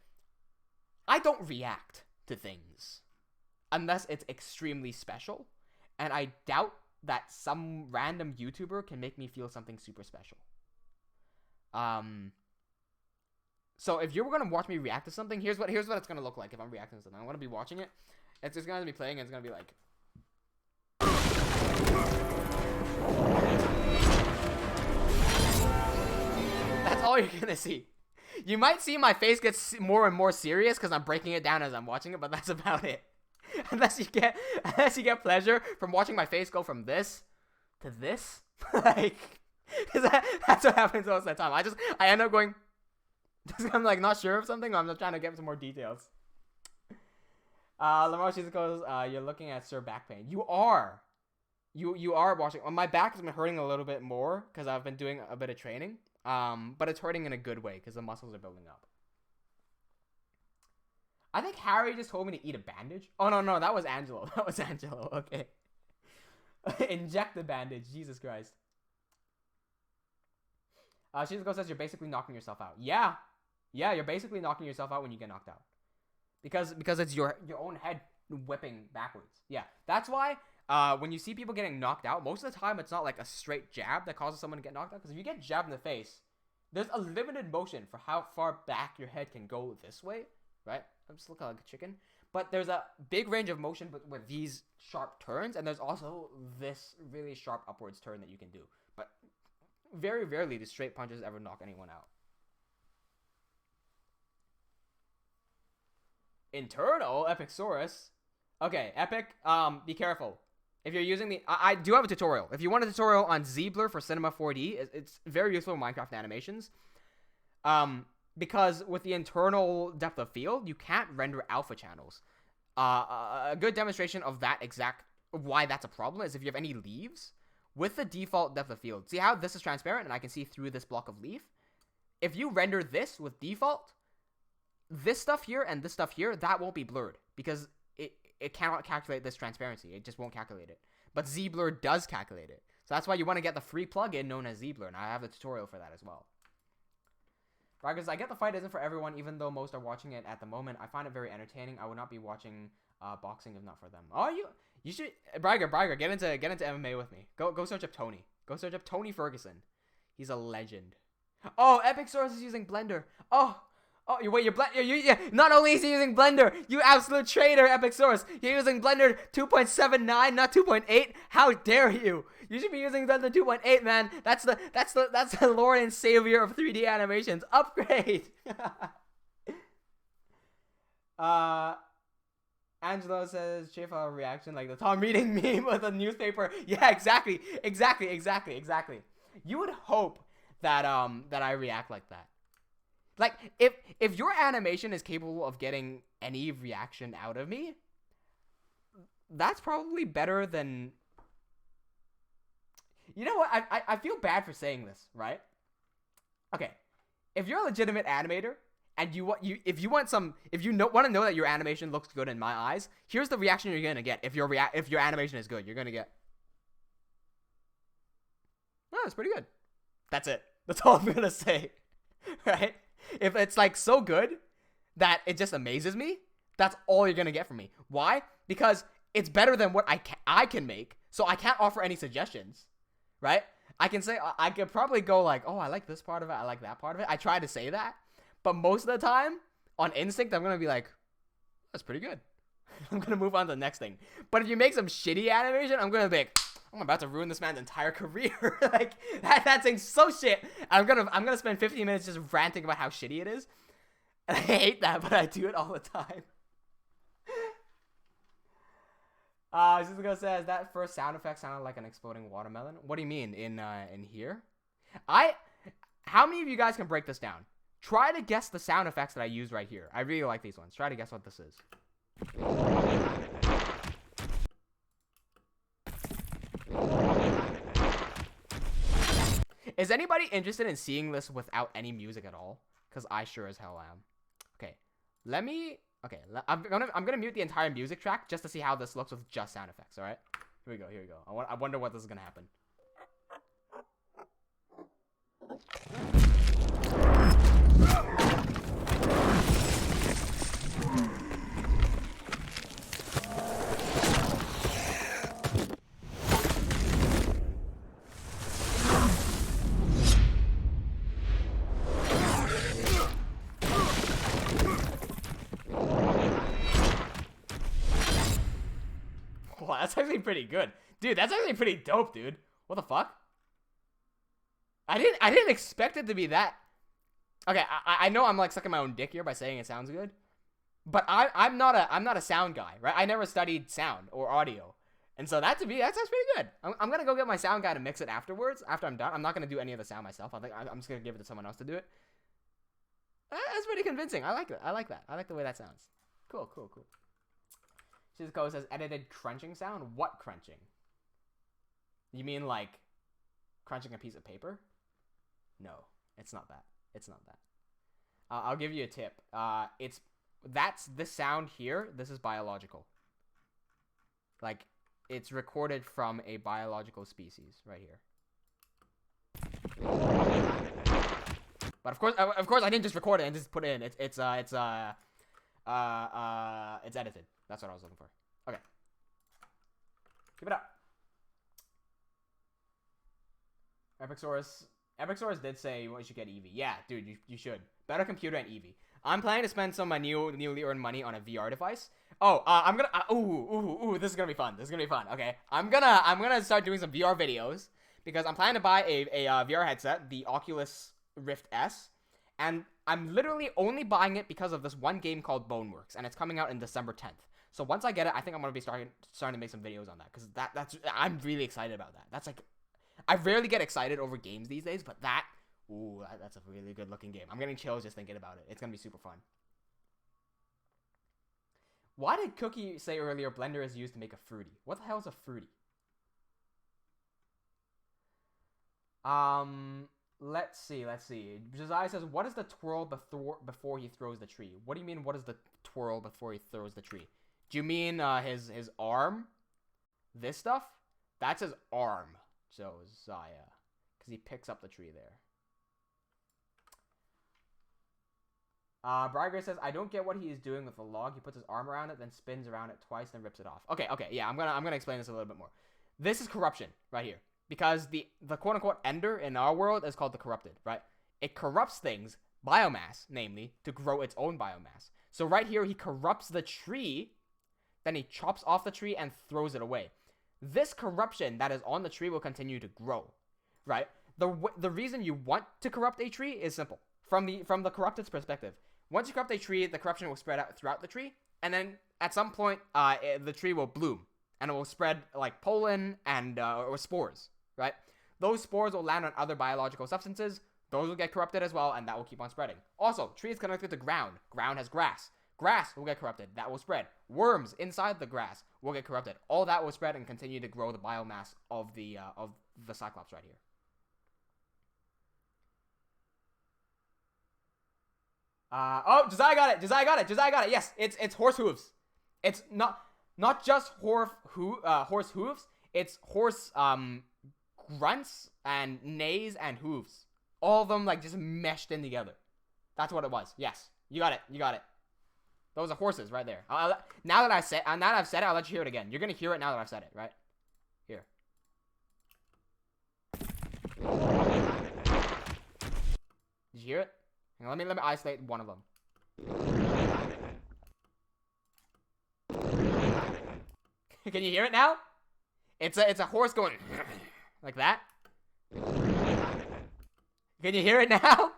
[SPEAKER 4] I don't react to things unless it's extremely special, and I doubt that some random YouTuber can make me feel something super special. So if you're gonna watch me react to something, here's what it's gonna look like if I'm reacting to something. I'm gonna be watching it. It's just gonna be playing, and it's gonna be like. That's all you're gonna see. You might see my face get more and more serious because I'm breaking it down as I'm watching it, but that's about it. Unless you get pleasure from watching my face go from this to this, like, that's what happens most of the time. I end up going, I'm like not sure of something, or I'm just trying to get some more details. Lamar goes, you're looking at Sir Back Pain. You are watching. My back has been hurting a little bit more because I've been doing a bit of training. But it's hurting in a good way because the muscles are building up. I think Harry just told me to eat a bandage. Oh, no, that was Angelo. Okay. Inject the bandage. Jesus Christ. Shizuko says you're basically knocking yourself out. Yeah, you're basically knocking yourself out when you get knocked out. Because it's your own head whipping backwards. Yeah, that's why when you see people getting knocked out, most of the time it's not like a straight jab that causes someone to get knocked out. Because if you get jabbed in the face, there's a limited motion for how far back your head can go this way, right? I'm just looking like a chicken. But there's a big range of motion with these sharp turns, and there's also this really sharp upwards turn that you can do. But very rarely do straight punches ever knock anyone out. Internal Epicsaurus. Okay, Epic, be careful. If you're using the... I do have a tutorial. If you want a tutorial on Z-Blur for Cinema 4D, it's very useful in Minecraft animations. Because with the internal depth of field, you can't render alpha channels. A good demonstration of that why that's a problem is if you have any leaves, with the default depth of field. See how this is transparent and I can see through this block of leaf? If you render this with default, this stuff here and this stuff here, that won't be blurred. Because it cannot calculate this transparency. It just won't calculate it. But Z-Blur does calculate it. So that's why you want to get the free plugin known as Z-Blur. And I have a tutorial for that as well. Braggers, I get the fight isn't for everyone, even though most are watching it at the moment. I find it very entertaining. I would not be watching boxing if not for them. Oh, you should... Bragger, get into MMA with me. Go search up Tony. Go search up Tony Ferguson. He's a legend. Oh, Epic Source is using Blender. Oh, wait, not only is he using Blender, you absolute traitor, Epic Source. You're using Blender 2.79, not 2.8. How dare you? You should be using Blender 2.8, man. That's the Lord and Savior of 3D animations. Upgrade. Angelo says, Chifa reaction like the Tom reading meme with a newspaper. Yeah, exactly. You would hope that I react like that. Like, if your animation is capable of getting any reaction out of me, that's probably better than... You know what? I feel bad for saying this, right? Okay. If you're a legitimate animator, and want to know that your animation looks good in my eyes, here's the reaction you're gonna get if your animation is good. You're gonna get, oh, it's pretty good. That's it. That's all I'm gonna say. Right? If it's like so good that it just amazes me, that's all you're gonna get from me. Why? Because it's better than what I can make, so I can't offer any suggestions. Right? I could probably go like, oh, I like this part of it, I like that part of it. I try to say that, but most of the time, on instinct, I'm gonna be like, that's pretty good. I'm gonna move on to the next thing. But if you make some shitty animation, I'm gonna be like, I'm about to ruin this man's entire career. Like, that thing's so shit. I'm gonna spend 15 minutes just ranting about how shitty it is. And I hate that, but I do it all the time. Suzuko says that first sound effect sounded like an exploding watermelon. What do you mean in here? How many of you guys can break this down? Try to guess the sound effects that I use right here. I really like these ones. Try to guess what this is. Is anybody interested in seeing this without any music at all? Because I sure as hell am. Okay, I'm gonna mute the entire music track just to see how this looks with just sound effects. All right, here we go. I wonder what this is gonna happen. Wow, that's actually pretty good. Dude, that's actually pretty dope, dude. What the fuck? I didn't expect it to be that. Okay, I know I'm like sucking my own dick here by saying it sounds good. But I'm not a sound guy, right? I never studied sound or audio. And so that sounds pretty good. I'm gonna go get my sound guy to mix it afterwards, after I'm done. I'm not gonna do any of the sound myself. I'm just gonna give it to someone else to do it. That's pretty convincing. I like it. I like that. I like the way that sounds. Cool. Shizuko says edited crunching sound. What crunching? You mean like crunching a piece of paper? No, it's not that. I'll give you a tip. That's this sound here. This is biological. Like, it's recorded from a biological species right here. But of course, I didn't just record it and just put it in. It's edited. That's what I was looking for. Okay. Keep it up. Epicsaurus did say you should get Eevee. Yeah, dude, you should. Better computer and Eevee. I'm planning to spend some of my newly earned money on a VR device. Oh, I'm gonna. This is gonna be fun. Okay, I'm gonna start doing some VR videos because I'm planning to buy a VR headset, the Oculus Rift S, and I'm literally only buying it because of this one game called Boneworks, and it's coming out in December 10th. So once I get it, I think I'm gonna be starting to make some videos on that because I'm really excited about that. That's like, I rarely get excited over games these days, but that's a really good looking game. I'm getting chills just thinking about it. It's gonna be super fun. Why did Cookie say earlier Blender is used to make a fruity? What the hell is a fruity? Let's see. Josiah says, what is the twirl before he throws the tree? What do you mean, what is the twirl before he throws the tree? Do you mean his arm? This stuff? That's his arm, Josiah. Because he picks up the tree there. Briar says, I don't get what he is doing with the log. He puts his arm around it, then spins around it twice, then rips it off. Okay, yeah, I'm gonna explain this a little bit more. This is corruption right here. Because the quote-unquote ender in our world is called the corrupted, right? It corrupts things, biomass, namely, to grow its own biomass. So right here, he corrupts the tree, then he chops off the tree and throws it away. This corruption that is on the tree will continue to grow, right? The reason you want to corrupt a tree is simple. From the corrupted's perspective, once you corrupt a tree, the corruption will spread out throughout the tree, and then at some point, the tree will bloom, and it will spread like pollen and or spores, right? Those spores will land on other biological substances. Those will get corrupted as well, and that will keep on spreading. Also, tree is connected to ground. Ground has grass. Grass will get corrupted. That will spread. Worms inside the grass will get corrupted. All that will spread and continue to grow the biomass of the Cyclops right here. Oh, Josiah got it. Josiah got it. Josiah got it. Yes, it's horse hooves. It's not just horse hooves. It's horse grunts and neighs and hooves. All of them like just meshed in together. That's what it was. Yes, you got it. You got it. Those are horses right there. Now that I've said it, I'll let you hear it again. You're gonna hear it now that I've said it, right? Here. Did you hear it? Hang on, let me isolate one of them. Can you hear it now? It's a horse going like that. Can you hear it now?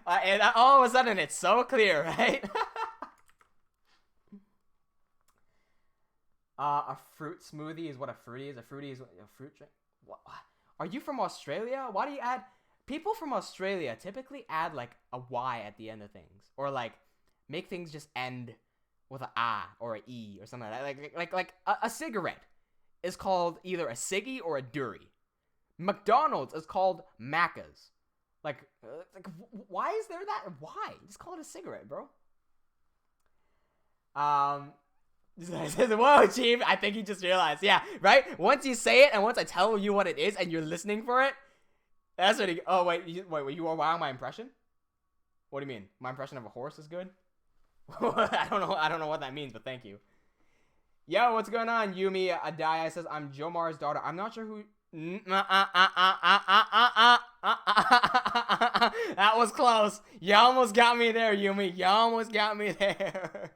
[SPEAKER 4] And all of a sudden, it's so clear, right? A fruit smoothie is what a fruity is. A fruity is a fruit drink. What? Are you from Australia? Why do you add... People from Australia typically add, like, a Y at the end of things. Or, like, make things just end with a A or a E or something like that. Like a cigarette is called either a ciggy or a durry. McDonald's is called Macca's. Like, why is there that? Why? Just call it a cigarette, bro. Whoa, Chief, I think you just realized. Yeah, right? Once you say it and once I tell you what it is and you're listening for it, that's what he... Oh, wait, you are wowing my impression? What do you mean? My impression of a horse is good? I don't know what that means, but thank you. Yo, what's going on? Yumi Adaya says, I'm Jomar's daughter. I'm not sure who... That was close. You almost got me there, Yumi. You almost got me there.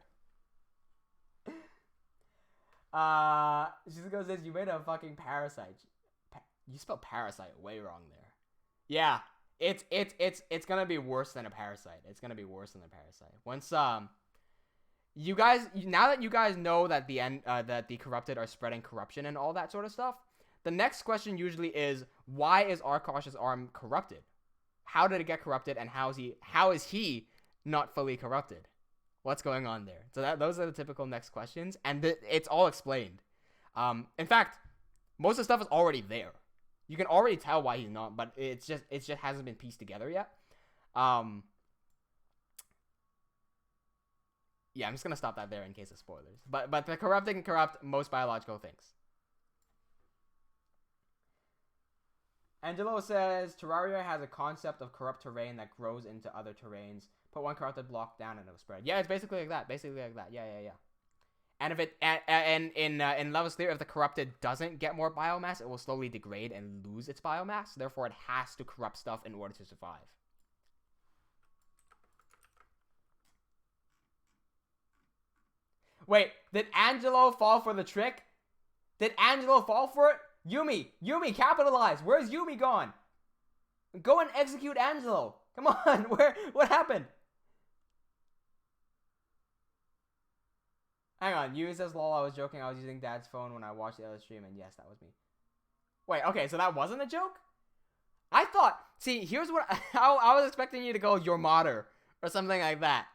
[SPEAKER 4] She goes, you made a fucking parasite. You spelled parasite way wrong there. Yeah, it's gonna be worse than a parasite. It's gonna be worse than a parasite. Once you guys, now that you guys know that that the corrupted are spreading corruption and all that sort of stuff, the next question usually is, why is Arkosh's arm corrupted? How did it get corrupted, and how is he not fully corrupted? What's going on there? So those are the typical next questions, and it's all explained. In fact, most of the stuff is already there. You can already tell why he's not, but it just hasn't been pieced together yet. Yeah, I'm just gonna stop that there in case of spoilers. But the corrupting can corrupt most biological things. Angelo says Terraria has a concept of corrupt terrain that grows into other terrains. Put one corrupted block down and it'll spread. Yeah, it's basically like that. Yeah. And if it in Levaslier, if the corrupted doesn't get more biomass, it will slowly degrade and lose its biomass. Therefore, it has to corrupt stuff in order to survive. Wait, did Angelo fall for the trick? Did Angelo fall for it? Yumi, capitalize. Where's Yumi gone? Go and execute Angelo. Come on, what happened? Hang on, Yumi says, lol, I was joking. I was using Dad's phone when I watched the other stream, and yes, that was me. Wait, okay, so that wasn't a joke? I thought, see, here's what, I was expecting you to go, your mater, or something like that.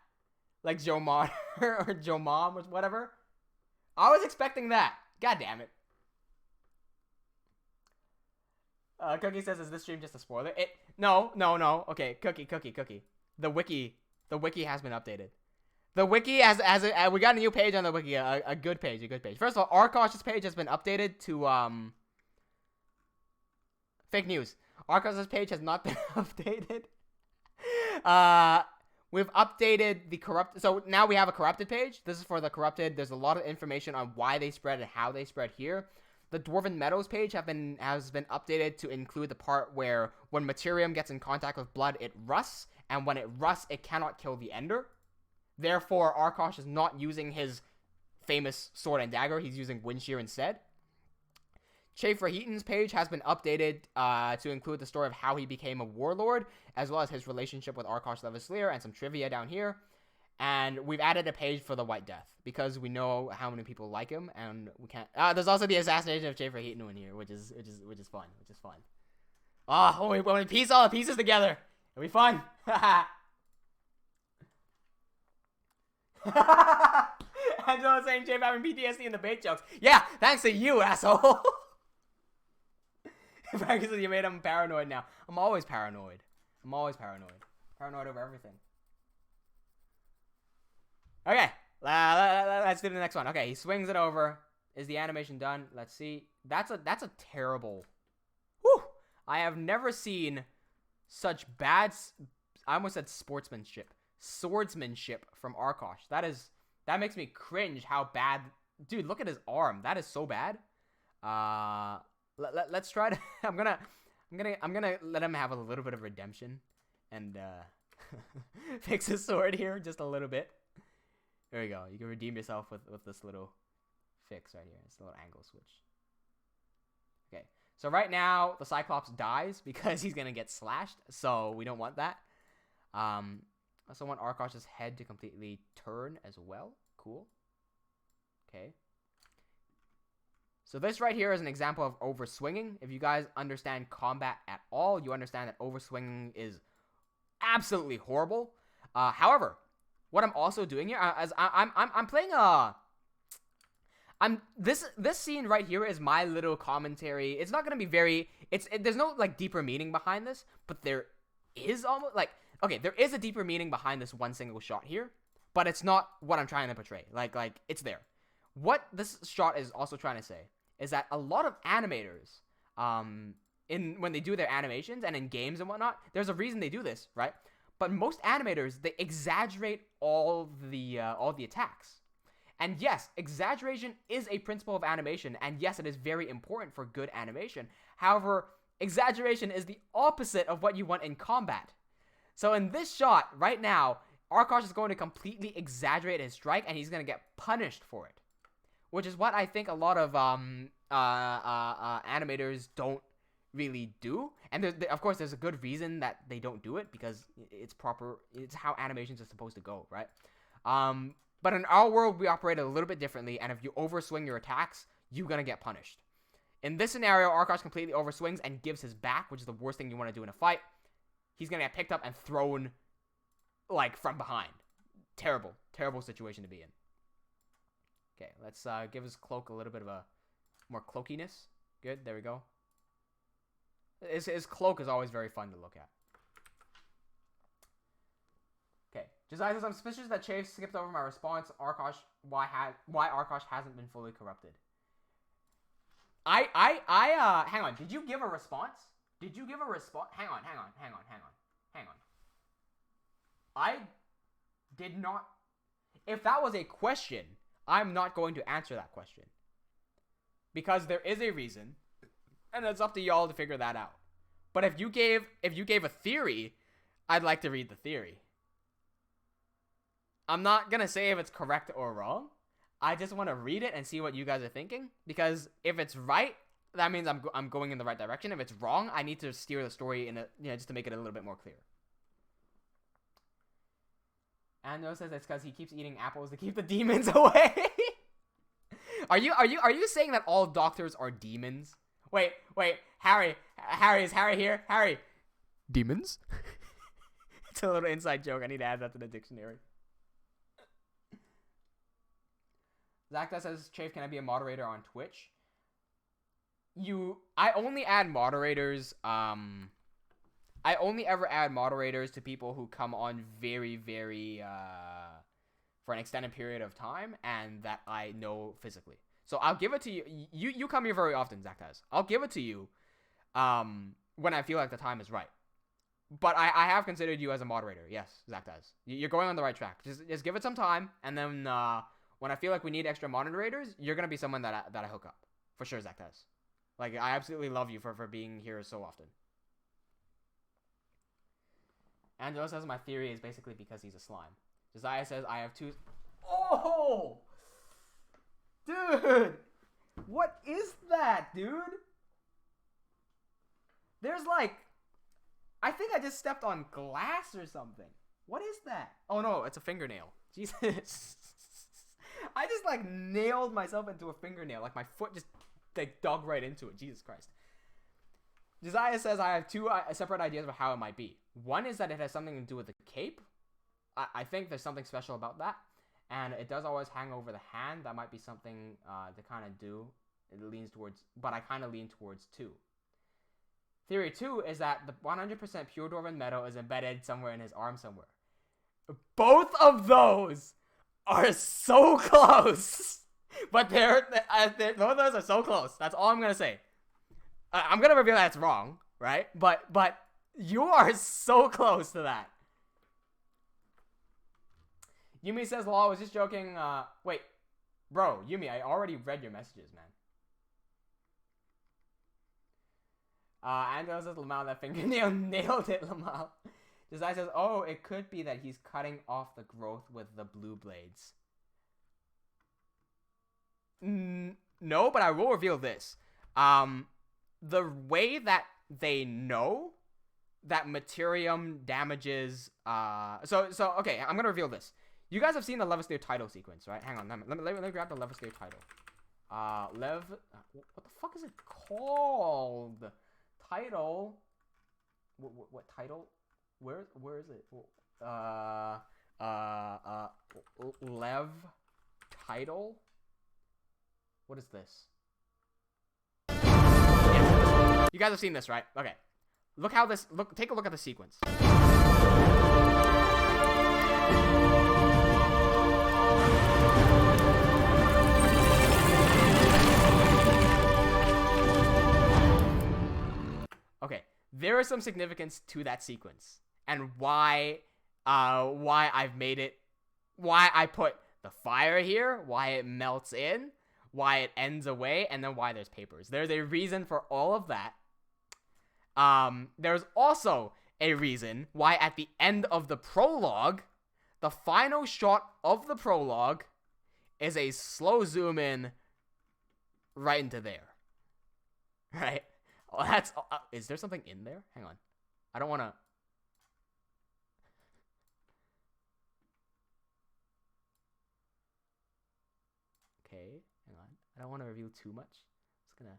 [SPEAKER 4] Like Joe Mater, or Joe Mom, or whatever. I was expecting that. God damn it. Cookie says, is this stream just a spoiler? No. Okay, Cookie. The wiki has been updated. The wiki we got a new page on the wiki, a good page. First of all, Arkosh's page has been updated to, fake news. Arkosh's page has not been updated. We've updated the corrupt, so now we have a corrupted page. This is for the corrupted. There's a lot of information on why they spread and how they spread here. The Dwarven Meadows page has been updated to include the part where when Materium gets in contact with blood, it rusts, and when it rusts, it cannot kill the Ender. Therefore, Arkosh is not using his famous sword and dagger. He's using wind shear instead. Chafer Heaton's page has been updated to include the story of how he became a warlord, as well as his relationship with Arkosh Levaslier and some trivia down here. And we've added a page for the White Death because we know how many people like him, and we can't. There's also the assassination of Chafer Heaton in here, which is fun. Oh, when we piece all the pieces together, It'll be fun. Angela saying Jay having PTSD in the bait jokes. Yeah, thanks to you, asshole. Because you made him paranoid now. I'm always paranoid. I'm always paranoid. Paranoid over everything. Okay, let's do the next one. Okay, he swings it over. Is the animation done? Let's see. That's a terrible. Whew. I have never seen such bad. I almost said sportsmanship. Swordsmanship from Arkosh. That makes me cringe. How bad, dude? Look at his arm. That is so bad. Let's try to. I'm gonna let him have a little bit of redemption, and fix his sword here just a little bit. There you go. You can redeem yourself with this little fix right here. It's a little angle switch. Okay. So right now the Cyclops dies because he's gonna get slashed. So we don't want that. I also want Arkosh's head to completely turn as well. Cool. Okay. So this right here is an example of overswinging. If you guys understand combat at all, you understand that overswinging is absolutely horrible. However, what I'm also doing here, as I'm playing this scene right here is my little commentary. It's not gonna be very. There's no like deeper meaning behind this, but there is almost like. Okay, there is a deeper meaning behind this one single shot here, but it's not what I'm trying to portray. Like it's there. What this shot is also trying to say is that a lot of animators, when they do their animations and in games and whatnot, there's a reason they do this, right? But most animators, they exaggerate all the attacks. And yes, exaggeration is a principle of animation, and yes, it is very important for good animation. However, exaggeration is the opposite of what you want in combat. So in this shot, right now, Arkosh is going to completely exaggerate his strike, and he's going to get punished for it. Which is what I think a lot of animators don't really do. And of course, there's a good reason that they don't do it, because it's how animations are supposed to go, right? But in our world, we operate a little bit differently, and if you overswing your attacks, you're going to get punished. In this scenario, Arkosh completely overswings and gives his back, which is the worst thing you want to do in a fight. He's going to get picked up and thrown, like, from behind. Terrible, terrible situation to be in. Okay, let's give his cloak a little bit of a more cloakiness. Good, there we go. His cloak is always very fun to look at. Okay, Josiah says, I'm suspicious that Chafe skipped over my response. Arkosh, why Arkosh hasn't been fully corrupted. Hang on, did you give a response? Did you give a response? Hang on. I did not. If that was a question, I'm not going to answer that question. Because there is a reason, and it's up to y'all to figure that out. But if you gave a theory, I'd like to read the theory. I'm not going to say if it's correct or wrong. I just want to read it and see what you guys are thinking. Because if it's right, that means I'm going in the right direction. If it's wrong, I need to steer the story in just to make it a little bit more clear. And Noah says it's because he keeps eating apples to keep the demons away. Are you saying that all doctors are demons? Wait, Harry, is Harry here? Harry, demons? It's a little inside joke. I need to add that to the dictionary. Zakta says, Chafe, can I be a moderator on Twitch? I only add moderators, I only ever add moderators to people who come on very, very, for an extended period of time, and that I know physically. So I'll give it to you. You come here very often, Zakta. I'll give it to you, when I feel like the time is right. But I have considered you as a moderator. Yes, Zakta. You're going on the right track. Just give it some time, and then, when I feel like we need extra moderators, you're gonna be someone that I hook up. For sure, Zakta. Like, I absolutely love you for being here so often. Angelo says my theory is basically because he's a slime. Josiah says I have two... Oh! Dude! What is that, dude? There's like... I think I just stepped on glass or something. What is that? Oh no, it's a fingernail. Jesus. I just like nailed myself into a fingernail. Like my foot just like dug right into it. Jesus Christ. Josiah says, I have two separate ideas of how it might be. One is that it has something to do with the cape. I think there's something special about that. And it does always hang over the hand. That might be something to kind of do. It leans towards, but I kind of lean towards 2. Theory 2 is that the 100% pure dwarven metal is embedded somewhere in his arm somewhere. Both of those are so close. But both of those are so close. That's all I'm going to say. I'm going to reveal that's wrong, right? But you are so close to that. Yumi says, lol, I was just joking. Wait. Bro, Yumi, I already read your messages, man. Angelo says, Lamal, that fingernail nailed it, Lamal. Josiah says, oh, it could be that he's cutting off the growth with the blue blades. No, but I will reveal this. The way that they know that Materium damages, okay, I'm gonna reveal this. You guys have seen the Levaslier title sequence, right? Hang on, let me grab the Levaslier title. What the fuck is it called? Title. What title? Where is it? Lev title. What is this? Yes. You guys have seen this, right? Okay. Look how this take a look at the sequence. Okay, there is some significance to that sequence and why I've made it, why I put the fire here, why it melts in, why it ends away, and then why there's papers. There's a reason for all of that. There's also a reason why at the end of the prologue, the final shot of the prologue is a slow zoom in right into there. Right? Oh, that's is there something in there? Hang on. I don't want to. Okay, hang on. I don't want to reveal too much. I'm just gonna.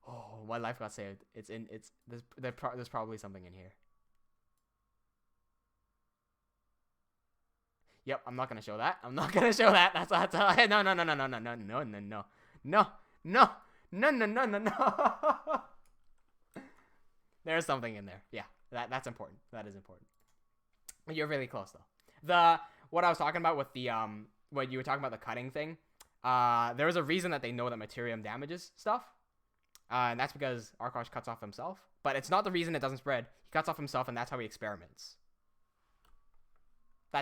[SPEAKER 4] Oh, my life got saved. There's probably something in here. Yep, I'm not gonna show that. I'm not gonna show that. That's no. There's something in there. Yeah, that's important. That is important. You're really close though. What I was talking about with the when you were talking about the cutting thing, there is a reason that they know that Materium damages stuff, and that's because Arkosh cuts off himself. But it's not the reason it doesn't spread. He cuts off himself, and that's how he experiments.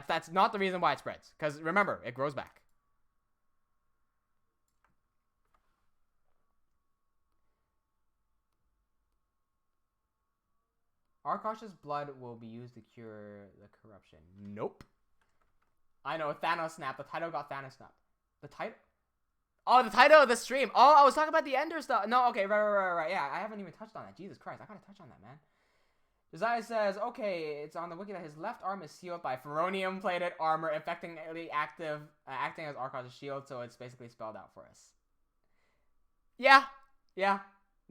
[SPEAKER 4] That's not the reason why it spreads. Because remember, it grows back. Arkosh's blood will be used to cure the corruption. Nope. I know, Thanos snap. The title got Thanos snap. The title? Oh, the title of the stream. Oh, I was talking about the Ender stuff. No, okay, right. Yeah, I haven't even touched on that. Jesus Christ, I gotta touch on that, man. Josiah says, okay, it's on the wiki that his left arm is sealed by ferronium-plated armor, effectively acting as Arkosh's shield, so it's basically spelled out for us. Yeah. There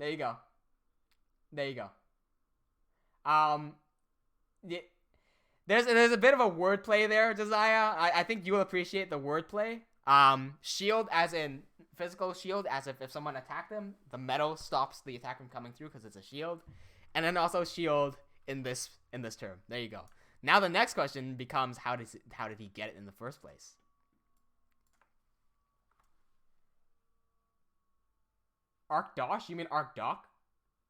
[SPEAKER 4] you go. Yeah, there's a bit of a wordplay there, Josiah. I think you'll appreciate the wordplay. Shield as in physical shield, as if someone attacked them, the metal stops the attack from coming through because it's a shield. And then also shield in this term. There you go. Now the next question becomes how did he get it in the first place? Arkdosh? You mean Arkdoc?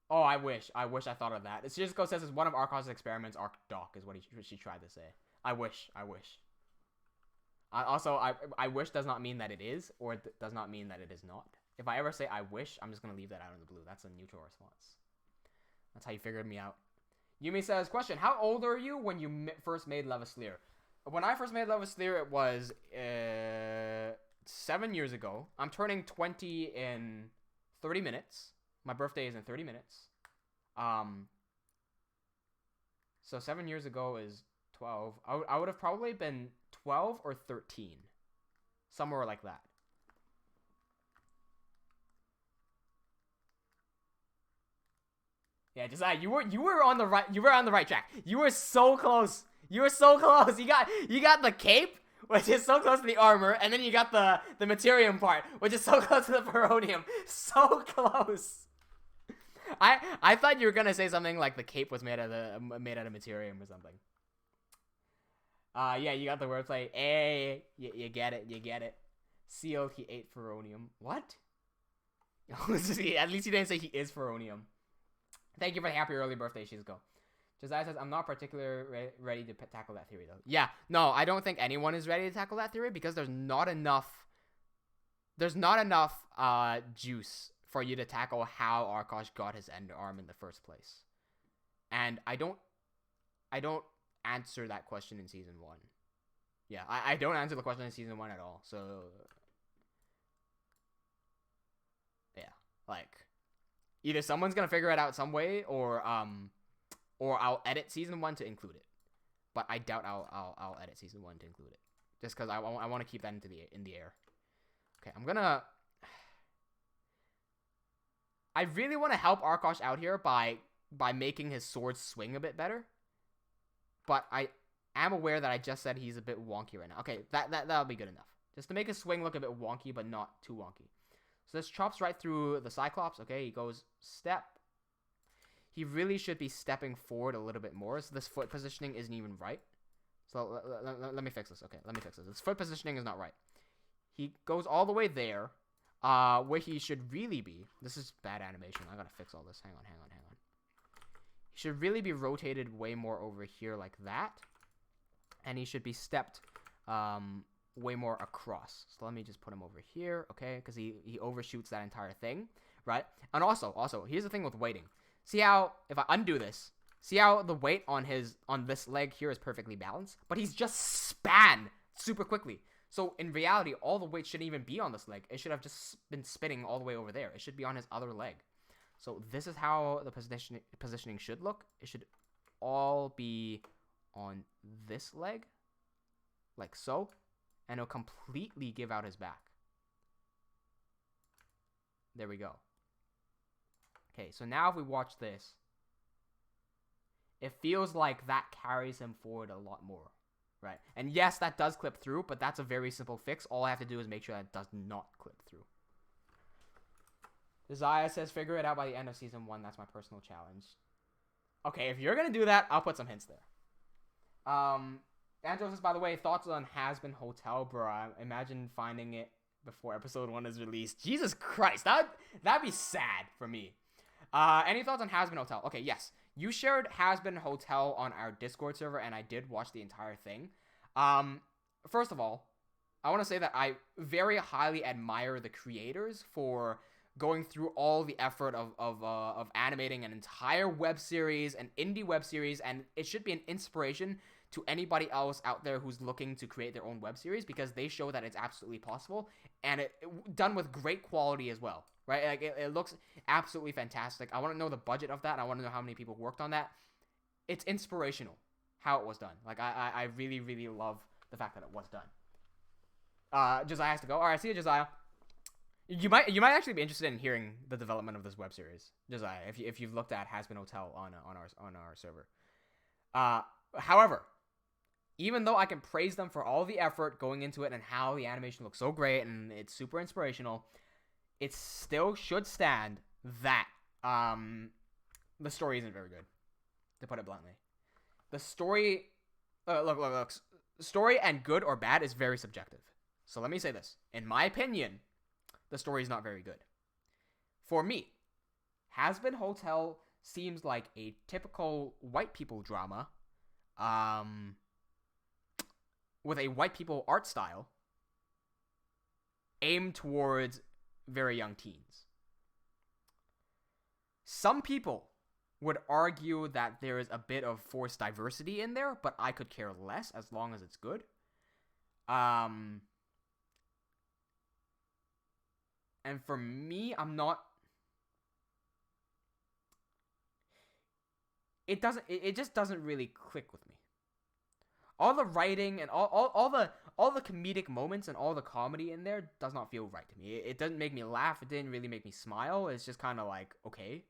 [SPEAKER 4] Oh, I wish I thought of that. It just says it's one of Arkosh's experiments. Arkdoc is what she tried to say. I wish. Also, I wish does not mean that it is, or it does not mean that it is not. If I ever say I wish, I'm just gonna leave that out in the blue. That's a neutral response. That's how you figured me out. Yumi says, question, how old are you when you first made Levaslier? When I first made Levaslier, it was 7 years ago. I'm turning 20 in 30 minutes. My birthday is in 30 minutes. So 7 years ago is 12. I would have probably been 12 or 13. Somewhere like that. Yeah, Josiah, you were on the right track. You were so close. You were so close. You got the cape, which is so close to the armor, and then you got the materium part, which is so close to the ferronium. So close. I thought you were gonna say something like the cape was made out of materium or something. Yeah, you got the wordplay. Hey, you get it, you get it. Sealed, he ate ferronium. What? At least he didn't say he is ferronium. Thank you for the happy early birthday, Shizuko. Josiah says, I'm not particularly ready to tackle that theory, though. Yeah, no, I don't think anyone is ready to tackle that theory because there's not enough juice for you to tackle how Arkosh got his end arm in the first place. And I don't answer that question in Season 1. Yeah, I don't answer the question in Season 1 at all, so... Yeah, like... Either someone's gonna figure it out some way, or I'll edit Season 1 to include it. But I doubt I'll edit Season 1 to include it. Just because I want to keep that in the air. Okay, I'm gonna... I really want to help Arkosh out here by making his sword swing a bit better. But I am aware that I just said he's a bit wonky right now. Okay, that'll be good enough. Just to make his swing look a bit wonky, but not too wonky. So this chops right through the Cyclops. Okay, he goes step. He really should be stepping forward a little bit more. So this foot positioning isn't even right. So let me fix this. Okay, let me fix this. This foot positioning is not right. He goes all the way there. Where he should really be. This is bad animation. I gotta fix all this. Hang on. He should really be rotated way more over here like that. And he should be stepped way more across. So let me just put him over here, okay? Because he overshoots that entire thing, right? And also, here's the thing with weighting. See how, if I undo this, see how the weight on this leg here is perfectly balanced? But he's just span super quickly. So in reality, all the weight shouldn't even be on this leg. It should have just been spinning all the way over there. It should be on his other leg. So this is how the positioning should look. It should all be on this leg, like so. And it'll completely give out his back. There we go. Okay, so now if we watch this, it feels like that carries him forward a lot more, right? And yes, that does clip through, but that's a very simple fix. All I have to do is make sure that it does not clip through. Josiah says, figure it out by the end of Season 1. That's my personal challenge. Okay, if you're going to do that, I'll put some hints there. Angelo says, by the way, thoughts on Has-Been Hotel, bro. Imagine finding it before episode 1 is released. Jesus Christ, that'd be sad for me. Any thoughts on Has-Been Hotel? Okay, yes. You shared Has-Been Hotel on our Discord server, and I did watch the entire thing. First of all, I want to say that I very highly admire the creators for going through all the effort of animating an entire web series, an indie web series, and it should be an inspiration to anybody else out there who's looking to create their own web series, because they show that it's absolutely possible, and it done with great quality as well, right? Like it looks absolutely fantastic. I want to know the budget of that. I want to know how many people worked on that. It's inspirational how it was done. Like I really, really love the fact that it was done. Josiah has to go. All right, see you, Josiah. You might actually be interested in hearing the development of this web series, Josiah, if you've looked at Has-Been Hotel on our server. However, even though I can praise them for all the effort going into it and how the animation looks so great and it's super inspirational, it still should stand that the story isn't very good, to put it bluntly. The story, look, story and good or bad is very subjective. So let me say this. In my opinion, the story is not very good. For me, Has-Been Hotel seems like a typical white people drama with a white people art style aimed towards very young teens. Some people would argue that there is a bit of forced diversity in there, but I could care less as long as it's good. And for me, I'm not... It just doesn't really click with me. All the writing and all all the comedic moments and all the comedy in there does not feel right to me. It doesn't make me laugh. It didn't really make me smile. It's just kind of like, okay.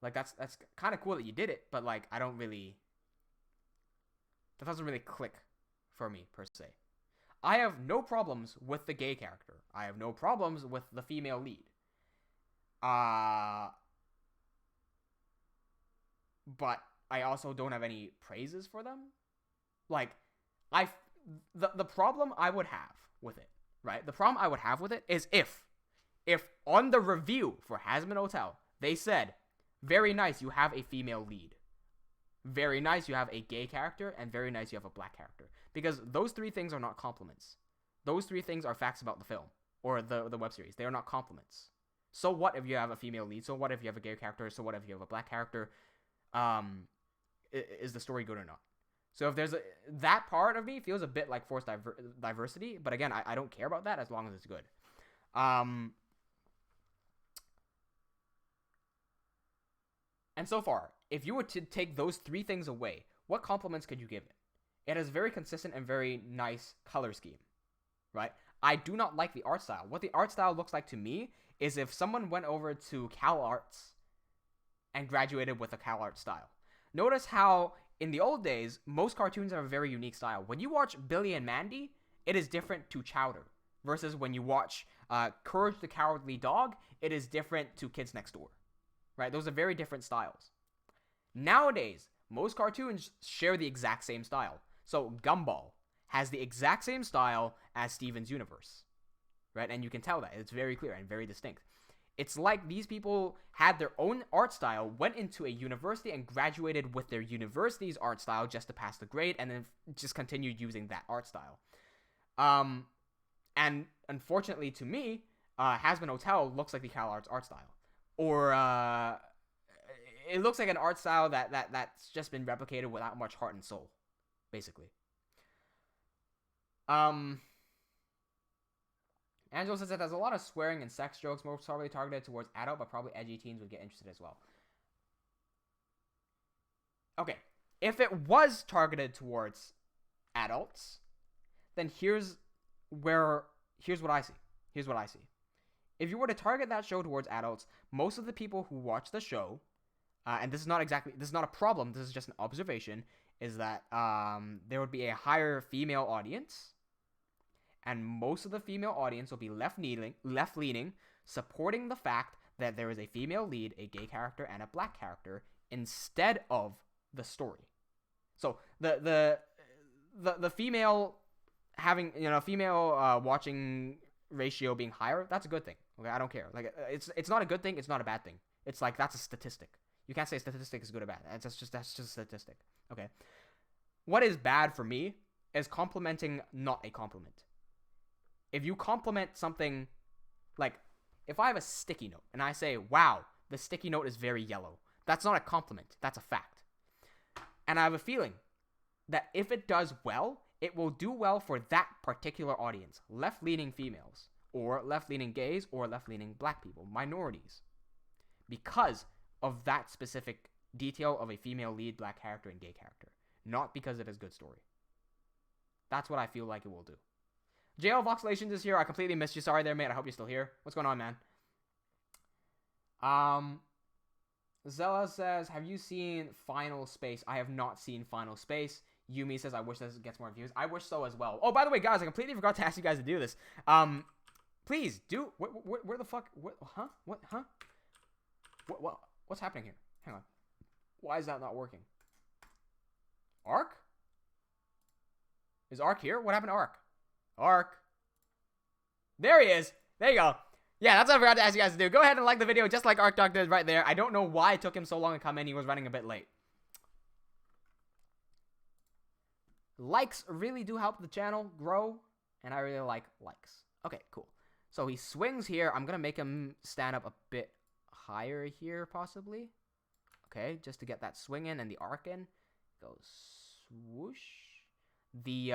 [SPEAKER 4] Like, that's kind of cool that you did it, but, like, that doesn't really click for me, per se. I have no problems with the gay character. I have no problems with the female lead. But I also don't have any praises for them. Like, the problem I would have with it, right? The problem I would have with it is if on the review for Hazbin Hotel, they said, very nice, you have a female lead. Very nice, you have a gay character, and very nice, you have a black character. Because those three things are not compliments. Those three things are facts about the film, or the web series. They are not compliments. So what if you have a female lead? So what if you have a gay character? So what if you have a black character? Is the story good or not? So if there's that part of me feels a bit like forced diversity, but again, I don't care about that as long as it's good. And so far, if you were to take those three things away, what compliments could you give it? It has very consistent and very nice color scheme, right? I do not like the art style. What the art style looks like to me is if someone went over to Cal Arts and graduated with a Cal Art style. Notice how in the old days, most cartoons have a very unique style. When you watch Billy and Mandy, it is different to Chowder. Versus when you watch Courage the Cowardly Dog, it is different to Kids Next Door. Right? Those are very different styles. Nowadays, most cartoons share the exact same style. So Gumball has the exact same style as Steven's Universe. Right? And you can tell that. It's very clear and very distinct. It's like these people had their own art style, went into a university and graduated with their university's art style just to pass the grade, and then just continued using that art style. And unfortunately to me, Hazbin Hotel looks like the Cal Arts art style. Or it looks like an art style that's just been replicated without much heart and soul, basically. Angelo says that there's a lot of swearing and sex jokes, most probably targeted towards adult, but probably edgy teens would get interested as well. Okay, if it was targeted towards adults, then here's what I see. Here's what I see. If you were to target that show towards adults, most of the people who watch the show, and this is not a problem, this is just an observation, is that there would be a higher female audience, and most of the female audience will be left-leaning, supporting the fact that there is a female lead, a gay character, and a black character instead of the story. So the female having, female watching ratio being higher, that's a good thing. Okay, I don't care. Like, it's not a good thing, it's not a bad thing. It's like, that's a statistic. You can't say a statistic is good or bad. That's just a statistic. Okay. What is bad for me is complimenting not a compliment. If you compliment something, like, if I have a sticky note and I say, wow, the sticky note is very yellow, that's not a compliment, that's a fact. And I have a feeling that if it does well, it will do well for that particular audience, left-leaning females, or left-leaning gays, or left-leaning black people, minorities, because of that specific detail of a female lead, black character, and gay character, not because it is good story. That's what I feel like it will do. JL Voxelations is here. I completely missed you. Sorry there, mate. I hope you're still here. What's going on, man? Zella says, have you seen Final Space? I have not seen Final Space. Yumi says, I wish this gets more views. I wish so as well. Oh, by the way, guys, I completely forgot to ask you guys to do this. Please do. Where the fuck? What? Huh? What? Huh? What? What's happening here? Hang on. Why is that not working? Ark? Is Ark here? What happened to Ark? Ark. There he is. There you go. Yeah, that's what I forgot to ask you guys to do. Go ahead and like the video just like Ark Dog did right there. I don't know why it took him so long to come in. He was running a bit late. Likes really do help the channel grow, and I really like likes. Okay, cool. So he swings here. I'm going to make him stand up a bit higher here, possibly. Okay, just to get that swing in and the arc in. Goes swoosh. The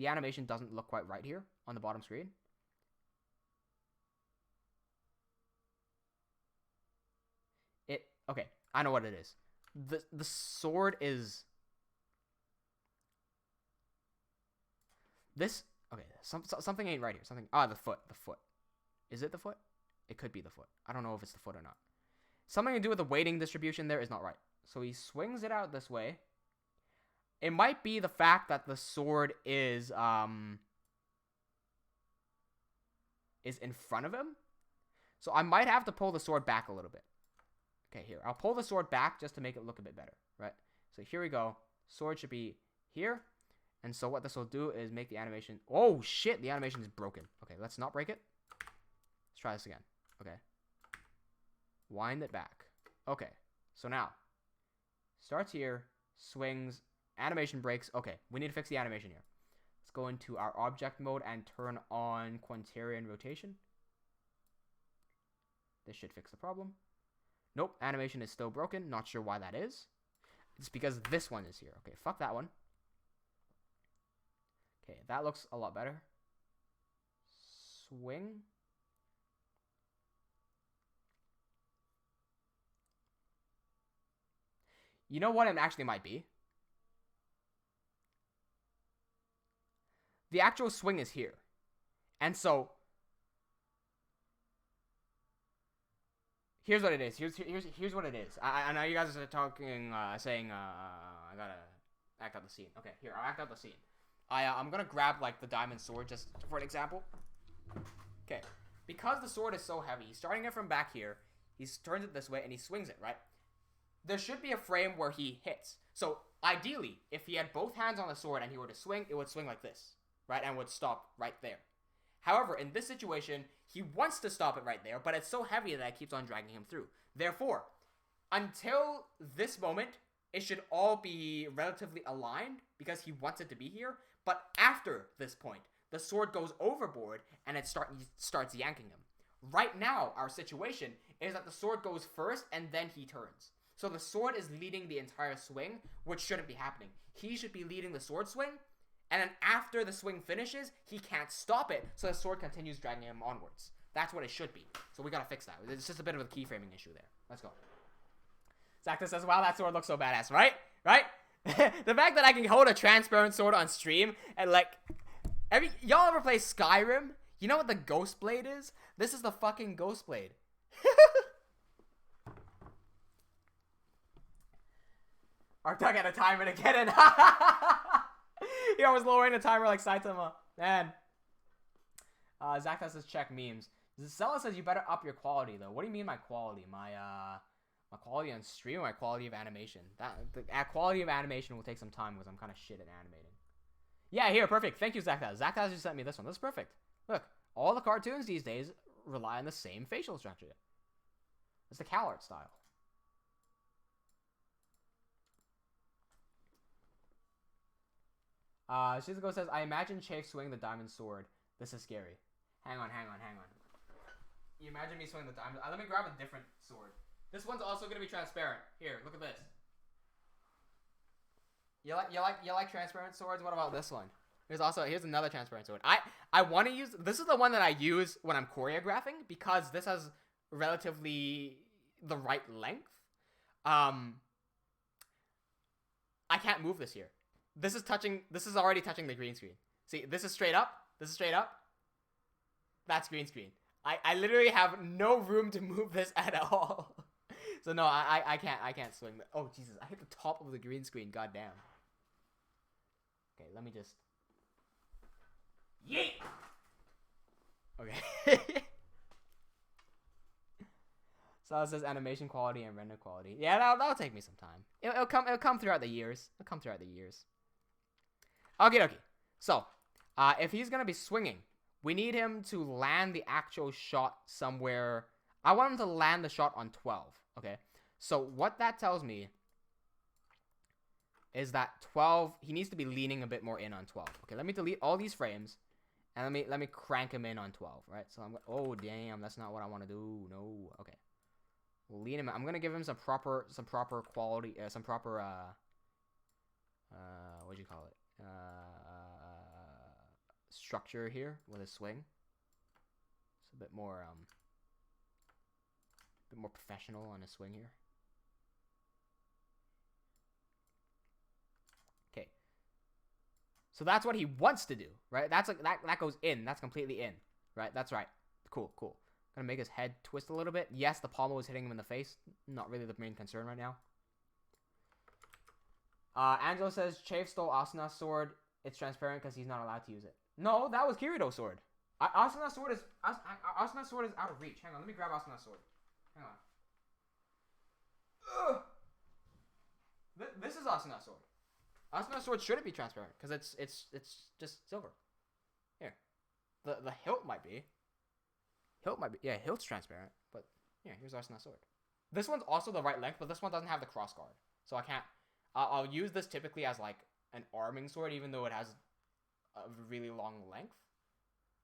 [SPEAKER 4] animation doesn't look quite right here on the bottom screen. Okay, I know what it is. The sword is... This, okay, something ain't right here. Something, the foot. Is it the foot? It could be the foot. I don't know if it's the foot or not. Something to do with the weighting distribution there is not right. So he swings it out this way. It might be the fact that the sword is in front of him. So I might have to pull the sword back a little bit. Okay, here. I'll pull the sword back just to make it look a bit better, right? So here we go. Sword should be here. And so what this will do is make the animation... Oh, shit! The animation is broken. Okay, let's not break it. Let's try this again. Okay. Wind it back. Okay. So now. Starts here. Swings. Animation breaks. Okay. We need to fix the animation here. Let's go into our object mode and turn on Quaternion rotation. This should fix the problem. Nope. Animation is still broken. Not sure why that is. It's because this one is here. Okay. Fuck that one. Okay. That looks a lot better. Swing. You know what it actually might be? The actual swing is here. And so here's what it is. Here's what it is. I know you guys are talking, saying, I gotta act out the scene. Okay, here, I'll act out the scene. I'm gonna grab, like, the diamond sword just for an example. Okay, because the sword is so heavy, he's starting it from back here, he turns it this way, and he swings it, right? There should be a frame where he hits. So, ideally, if he had both hands on the sword and he were to swing, it would swing like this, right? And would stop right there. However, in this situation, he wants to stop it right there, but it's so heavy that it keeps on dragging him through. Therefore, until this moment, it should all be relatively aligned because he wants it to be here. But after this point, the sword goes overboard and it starts yanking him. Right now, our situation is that the sword goes first and then he turns. So the sword is leading the entire swing, which shouldn't be happening. He should be leading the sword swing, and then after the swing finishes, he can't stop it, so the sword continues dragging him onwards. That's what it should be. So we gotta fix that. It's just a bit of a keyframing issue there. Let's go. Zactus says, wow, that sword looks so badass, right? Right? The fact that I can hold a transparent sword on stream, and like, y'all ever play Skyrim? You know what the Ghost Blade is? This is the fucking Ghost Blade. Arctug had a timer to get in. He was lowering the timer like Saitama. Man. Zactus says check memes. Zella says you better up your quality though. What do you mean my quality? My quality on stream or my quality of animation? The quality of animation will take some time because I'm kind of shit at animating. Yeah, here, perfect. Thank you, Zactus. Zactus just sent me this one. This is perfect. Look, all the cartoons these days rely on the same facial structure. It's the CalArt style. Shizuko says, I imagine Chafe swinging the diamond sword. This is scary. Hang on. You imagine me swinging the diamond... let me grab a different sword. This one's also going to be transparent. Here, look at this. You like transparent swords? What about this one? Here's another transparent sword. I want to use... This is the one that I use when I'm choreographing because this has relatively the right length. I can't move this here. This is already touching the green screen. See, this is straight up. That's green screen. I literally have no room to move this at all. So no, I can't swing. Oh, Jesus, I hit the top of the green screen, goddamn. Okay, let me just... Yeet! Okay. So it says animation quality and render quality. Yeah, that'll take me some time. It'll come throughout the years. Okay. So, if he's gonna be swinging, we need him to land the actual shot somewhere. I want him to land the shot on 12. Okay. So what that tells me is that 12. He needs to be leaning a bit more in on 12. Okay. Let me delete all these frames, and let me crank him in on 12. Right. So oh damn, that's not what I want to do. No. Okay. We'll lean him. I'm gonna give him some proper quality. Some proper what'd you call it? Structure here with a swing. It's a bit more professional on a swing here. Okay. So that's what he wants to do, right? That's like that goes in. That's completely in, right? That's right. Cool, cool. Gonna make his head twist a little bit. Yes, the pommel is hitting him in the face. Not really the main concern right now. Angelo says, Chafe stole Asuna's sword. It's transparent because he's not allowed to use it. No, that was Kirito's sword. Asuna's sword is out of reach. Hang on, let me grab Asuna's sword. Hang on. Ugh. This is Asuna's sword. Asuna's sword shouldn't be transparent because it's just silver. Here, the hilt might be. Yeah, hilt's transparent, but yeah, here's Asuna's sword. This one's also the right length, but this one doesn't have the cross guard, so I can't. I'll use this typically as like an arming sword, even though it has a really long length.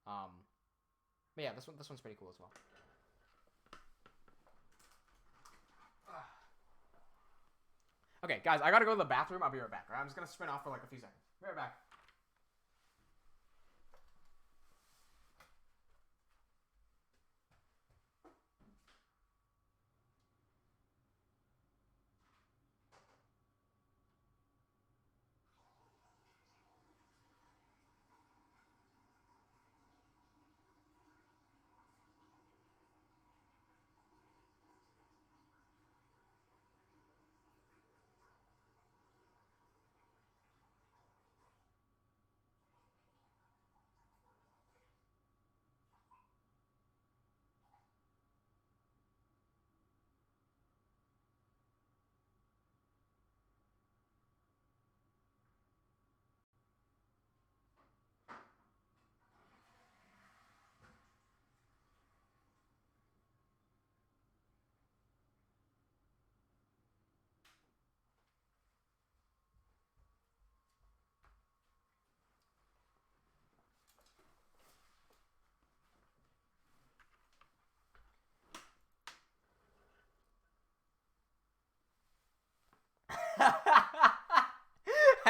[SPEAKER 4] But yeah, this one's pretty cool as well. Okay, guys, I gotta go to the bathroom. I'll be right back. All right? I'm just gonna sprint off for like a few seconds. Be right back.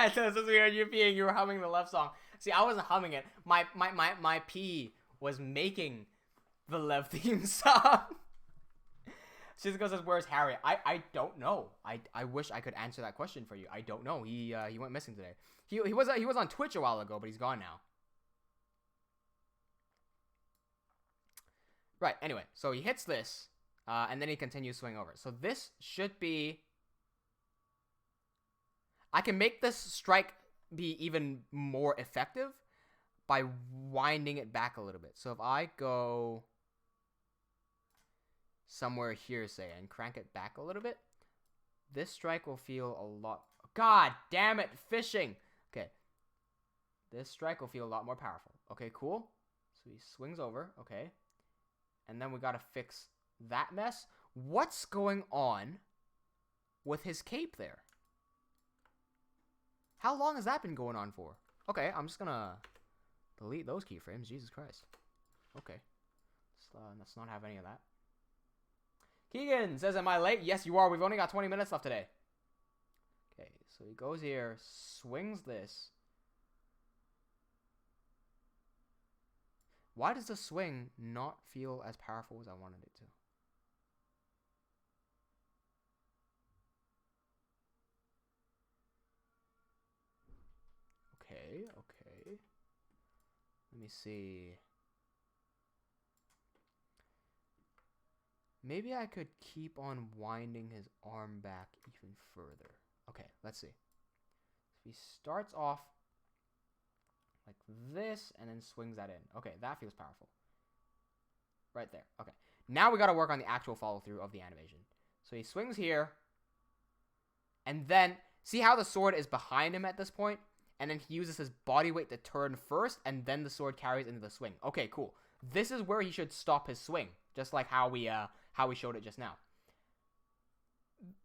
[SPEAKER 4] This is weird. You were humming the left song. See, I wasn't humming it. My P was making the left theme song. Shizuko says, "Where's Harry?" I don't know. I wish I could answer that question for you. I don't know. He went missing today. He was on Twitch a while ago, but he's gone now. Right. Anyway, so he hits this, and then he continues swing over. So this should be. I can make this strike be even more effective by winding it back a little bit. So if I go somewhere here, say, and crank it back a little bit, this strike will feel a lot... God damn it, fishing! Okay. This strike will feel a lot more powerful. Okay, cool. So he swings over, okay. And then we gotta fix that mess. What's going on with his cape there? How long has that been going on for? Okay, I'm just gonna delete those keyframes. Jesus Christ. Okay. Let's not have any of that. Keegan says, am I late? Yes, you are. We've only got 20 minutes left today. Okay, so he goes here, swings this. Why does the swing not feel as powerful as I wanted it to? Okay. Let me see. Maybe I could keep on winding his arm back even further. Okay, let's see. So he starts off like this and then swings that in. Okay, that feels powerful. Right there. Okay. Now we got to work on the actual follow through of the animation. So he swings here. And then, see how the sword is behind him at this point? And then he uses his body weight to turn first, and then the sword carries into the swing. Okay, cool. This is where he should stop his swing, just like how we showed it just now.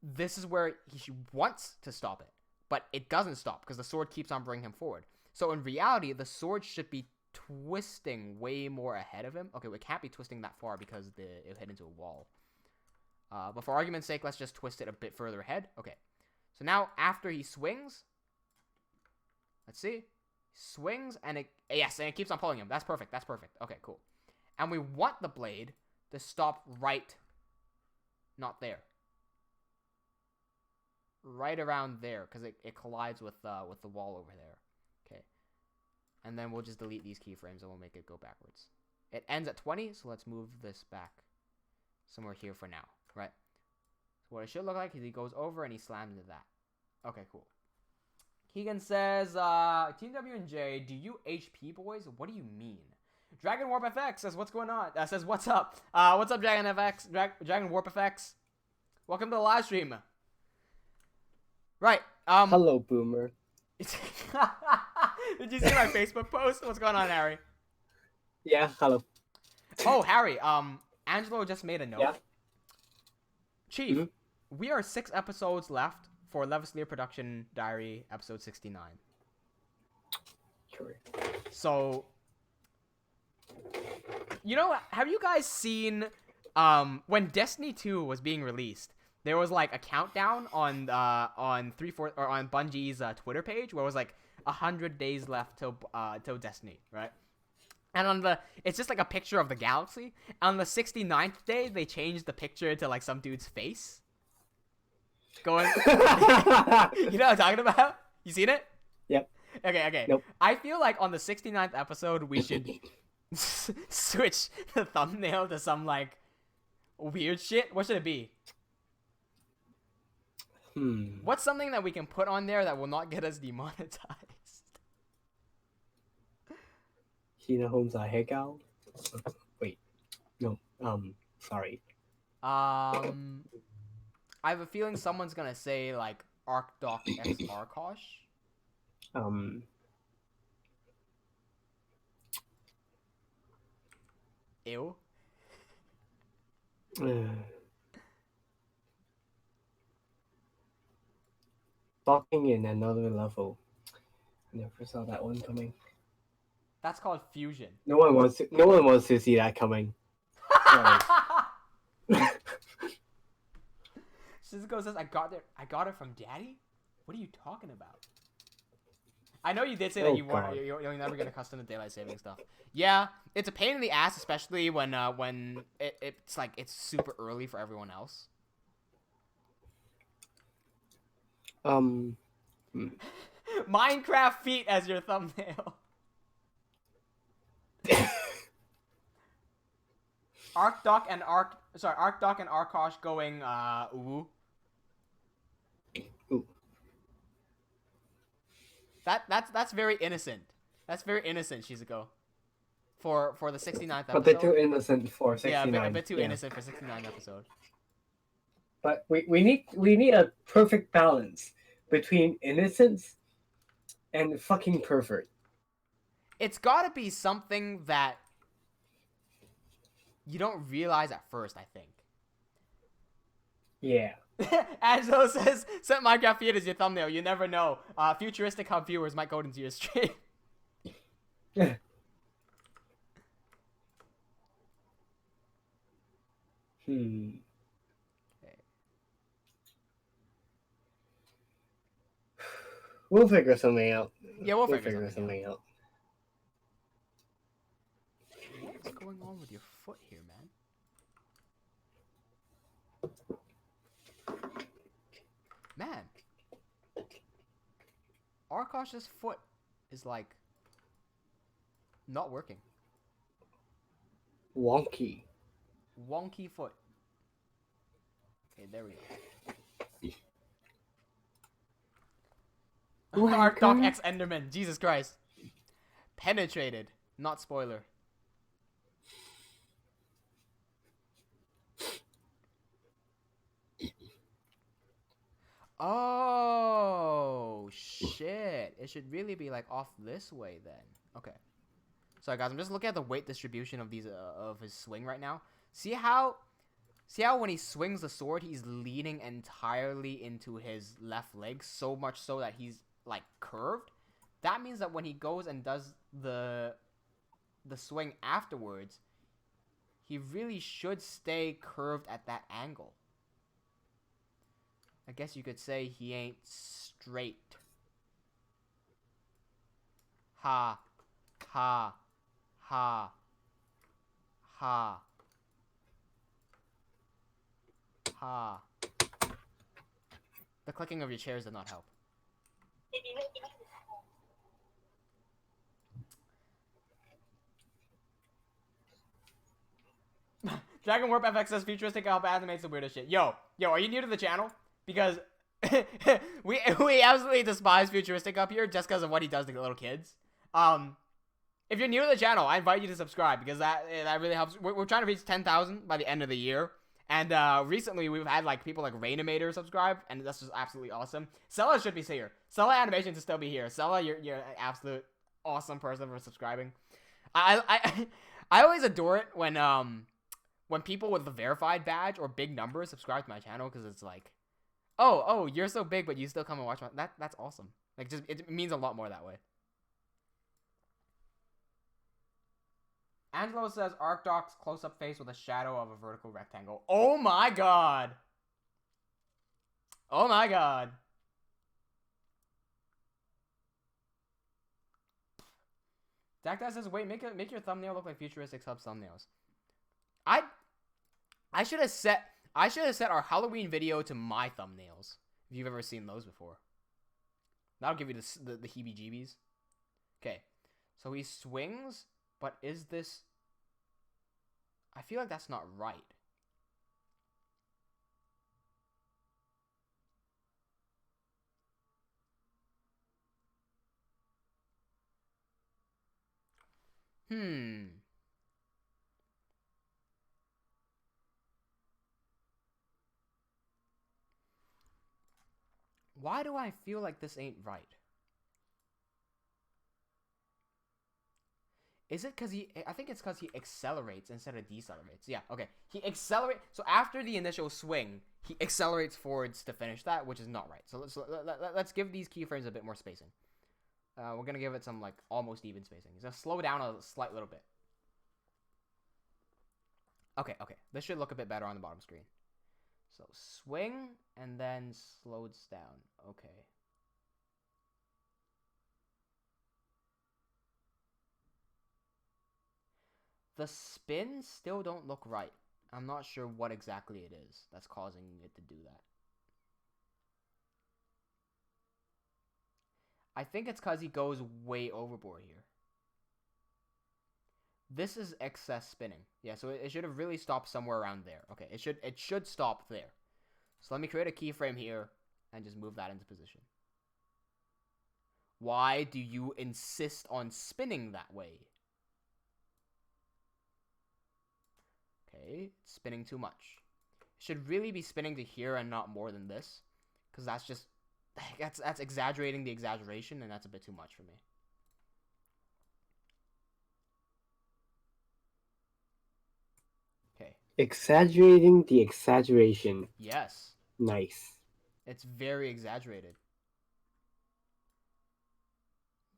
[SPEAKER 4] This is where he wants to stop it, but it doesn't stop because the sword keeps on bringing him forward. So in reality, the sword should be twisting way more ahead of him. Okay, we can't be twisting that far because it'll hit into a wall. But for argument's sake, let's just twist it a bit further ahead. Okay, so now after he swings... Let's see. Swings and it... Yes, and it keeps on pulling him. That's perfect. That's perfect. Okay, cool. And we want the blade to stop right... Not there. Right around there, because it collides with the wall over there. Okay. And then we'll just delete these keyframes and we'll make it go backwards. It ends at 20, so let's move this back somewhere here for now, right? So what it should look like is he goes over and he slams into that. Okay, cool. Keegan says, TeamWnJ, do you HP boys? What do you mean? Dragon Warp FX says, what's going on? Says, what's up? What's up, Dragon FX? Dragon Warp FX? Welcome to the live stream. Right.
[SPEAKER 5] Hello, Boomer.
[SPEAKER 4] Did you see my Facebook post? What's going on, Harry?
[SPEAKER 5] Yeah, hello.
[SPEAKER 4] Oh, Harry. Angelo just made a note.
[SPEAKER 5] Yeah.
[SPEAKER 4] Chief, we are 6 episodes left for Levaslier Production Diary, episode 69.
[SPEAKER 5] Sure.
[SPEAKER 4] So, you know, have you guys seen when Destiny 2 was being released? There was like a countdown on Bungie's Twitter page where it was like 100 days left till Destiny, right? And it's just like a picture of the galaxy. On the 69th day, they changed the picture to like some dude's face. Going, you know what I'm talking about? You seen it?
[SPEAKER 5] Yep.
[SPEAKER 4] Okay.
[SPEAKER 5] Nope.
[SPEAKER 4] I feel like on the 69th episode, we should switch the thumbnail to some like weird shit. What should it be? What's something that we can put on there that will not get us demonetized?
[SPEAKER 5] Hina Holmes Hegal? Wait. No. Sorry.
[SPEAKER 4] I have a feeling someone's gonna say like ArcDoc X Arkosh. Ew.
[SPEAKER 5] Talking in another level. I never saw that one coming.
[SPEAKER 4] That's called fusion.
[SPEAKER 5] No one wants to see that coming. Sorry.
[SPEAKER 4] Shizuko says, I got it from Daddy? What are you talking about? I know you did say that you're never gonna custom the daylight saving stuff. Yeah, it's a pain in the ass, especially when it's like it's super early for everyone else. Minecraft feet as your thumbnail. ArcDoc and Arkosh going ooh.
[SPEAKER 5] Ooh.
[SPEAKER 4] That's very innocent. That's very innocent, Shizuko. For the 69th episode.
[SPEAKER 5] But they're too innocent for 69.
[SPEAKER 4] Yeah, a bit too innocent for 69th episode.
[SPEAKER 5] But we need a perfect balance between innocence and fucking pervert.
[SPEAKER 4] It's gotta be something that you don't realize at first, I think.
[SPEAKER 5] Yeah.
[SPEAKER 4] Angelo says, set Minecraft feed as your thumbnail. You never know. Futuristic hub viewers might go into your stream.
[SPEAKER 5] Okay. We'll figure something out.
[SPEAKER 4] Yeah, we'll figure
[SPEAKER 5] something out.
[SPEAKER 4] What's going on with your foot here, man? Man. Arkosh's foot is like not working.
[SPEAKER 5] Wonky
[SPEAKER 4] foot. Okay, there we go. ArcDoc X Enderman. Jesus Christ. Penetrated. Not spoiler. Oh, shit. It should really be like off this way then. Okay. Sorry guys, I'm just looking at the weight distribution of these of his swing right now. See how when he swings the sword, he's leaning entirely into his left leg, so much so that he's like curved? That means that when he goes and does the swing afterwards, he really should stay curved at that angle. I guess you could say he ain't straight. Ha. Ha. Ha. Ha. Ha. The clicking of your chairs did not help. Dragon Warp FX says futuristic help animate some weirdest shit. Yo, are you new to the channel? Because we absolutely despise futuristic up here just because of what he does to little kids. If you're new to the channel, I invite you to subscribe because that really helps. We're trying to reach 10,000 by the end of the year. And recently we've had like people like Rainimator subscribe, and that's just absolutely awesome. Sella should be here. Sella Animation to still be here. Sella, you're an absolute awesome person for subscribing. I always adore it when people with the verified badge or big numbers subscribe to my channel, because it's like, oh, you're so big, but you still come and watch my that's awesome. Like, just it means a lot more that way. Angelo says Arcdoc's close-up face with a shadow of a vertical rectangle. Oh my god. Oh my god. Dacta says, wait, make your thumbnail look like futuristic sub thumbnails. I should have set our Halloween video to my thumbnails. If you've ever seen those before. That'll give you the heebie-jeebies. Okay. So he swings, but is this... I feel like that's not right. Why do I feel like this ain't right? Is it because I think it's because he accelerates instead of decelerates. Yeah, okay. He accelerates. So after the initial swing, he accelerates forwards to finish that, which is not right. So let's give these keyframes a bit more spacing. We're going to give it some, like, almost even spacing. He's going to slow down a slight little bit. Okay. This should look a bit better on the bottom screen. So swing and then slows down. Okay. The spins still don't look right. I'm not sure what exactly it is that's causing it to do that. I think it's because he goes way overboard here. This is excess spinning. Yeah, so it should have really stopped somewhere around there. Okay, it should stop there. So let me create a keyframe here and just move that into position. Why do you insist on spinning that way? Okay, it's spinning too much. It should really be spinning to here and not more than this, because that's just that's exaggerating the exaggeration, and that's a bit too much for me. Okay.
[SPEAKER 5] Exaggerating the exaggeration.
[SPEAKER 4] Yes.
[SPEAKER 5] Nice.
[SPEAKER 4] It's very exaggerated.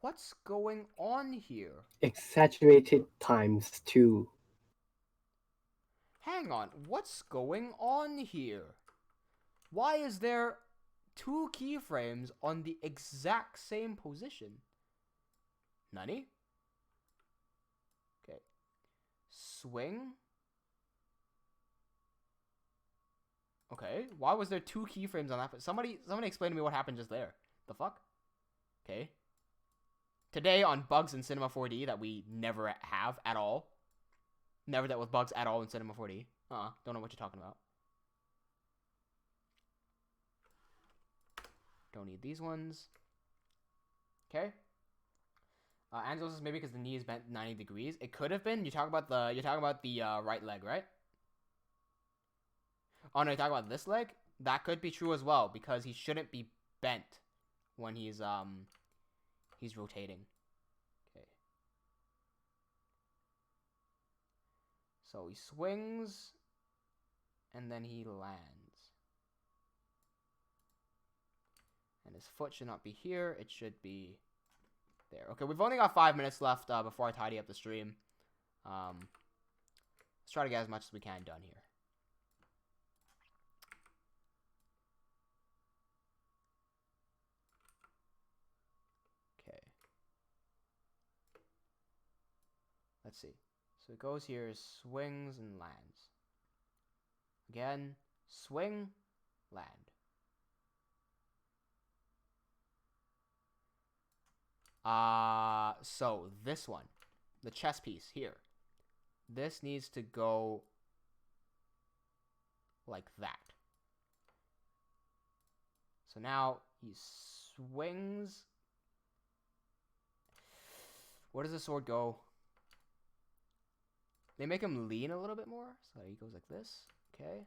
[SPEAKER 4] What's going on here?
[SPEAKER 5] Exaggerated times 2.
[SPEAKER 4] Hang on, what's going on here? Why is there 2 keyframes on the exact same position? Nani? Okay. Swing. Okay, why was there 2 keyframes on that? Somebody explain to me what happened just there. The fuck? Okay. Today on bugs in Cinema 4D that we never have at all. Never dealt with bugs at all in Cinema 4D. Don't know what you're talking about. Don't need these ones. Okay. Angelo says maybe because the knee is bent 90 degrees. It could have been. You're talking about the right leg, right? Oh no, you're talking about this leg? That could be true as well, because he shouldn't be bent when he's rotating. Okay. So he swings and then he lands. And his foot should not be here, it should be there. Okay, we've only got 5 minutes left before I tidy up the stream. Let's try to get as much as we can done here. Let's see. So it goes here, swings and lands. Again, swing, land. So this one, the chess piece here. This needs to go like that. So now he swings. Where does the sword go? They make him lean a little bit more. So he goes like this. Okay.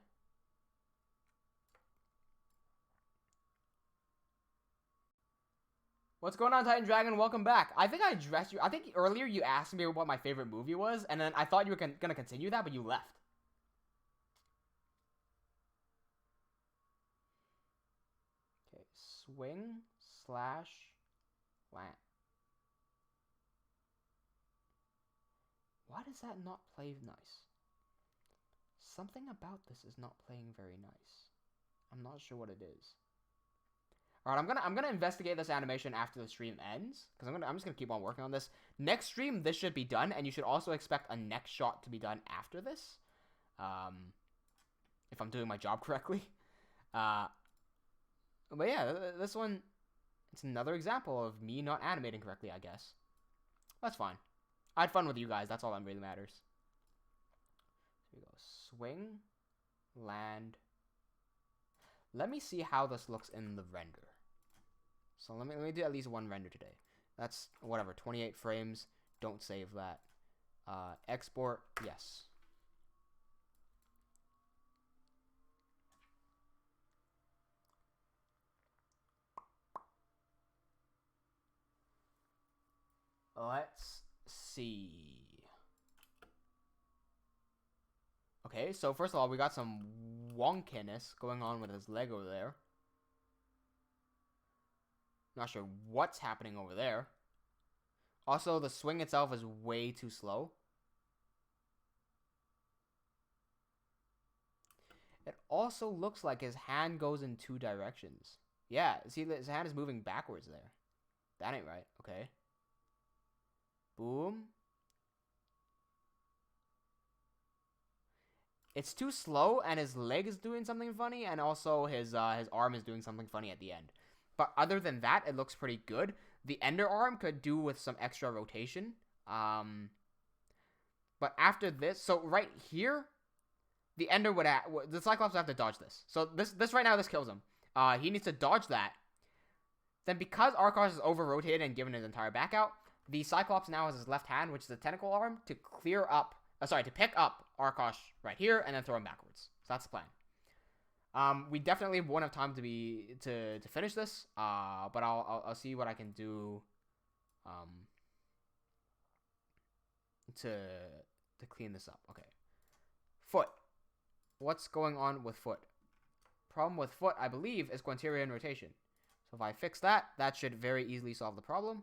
[SPEAKER 4] What's going on, Titan Dragon? Welcome back. I think I addressed you. I think earlier you asked me what my favorite movie was, and then I thought you were going to continue that, but you left. Okay, swing slash land. Why does that not play nice? Something about this is not playing very nice. I'm not sure what it is. All right, I'm gonna investigate this animation after the stream ends, because I'm just gonna keep on working on this. Next stream, this should be done, and you should also expect a next shot to be done after this, if I'm doing my job correctly. But yeah, this one, it's another example of me not animating correctly, I guess. That's fine. I had fun with you guys. That's all that really matters. Here we go. Swing, land. Let me see how this looks in the render. So let me do at least one render today. That's whatever, 28 frames. Don't save that. Export, yes. Let's see. Okay, so first of all, we got some wonkiness going on with his leg over there. Not sure what's happening over there. Also, the swing itself is way too slow. It also looks like his hand goes in two directions. Yeah, see, his hand is moving backwards there. That ain't right. Okay. Boom. It's too slow, and his leg is doing something funny, and also his arm is doing something funny at the end. But other than that, it looks pretty good. The ender arm could do with some extra rotation. But after this, so right here, the ender would the Cyclops would have to dodge this. So this right now, this kills him. He needs to dodge that. Then because Arkosh is over-rotated and given his entire back out, the Cyclops now has his left hand, which is the tentacle arm, to clear up, to pick up Arkosh right here and then throw him backwards. So that's the plan. We definitely won't have time to finish this, but I'll see what I can do, to clean this up. Okay, foot. What's going on with foot? Problem with foot, I believe, is Quinterian rotation. So if I fix that, that should very easily solve the problem.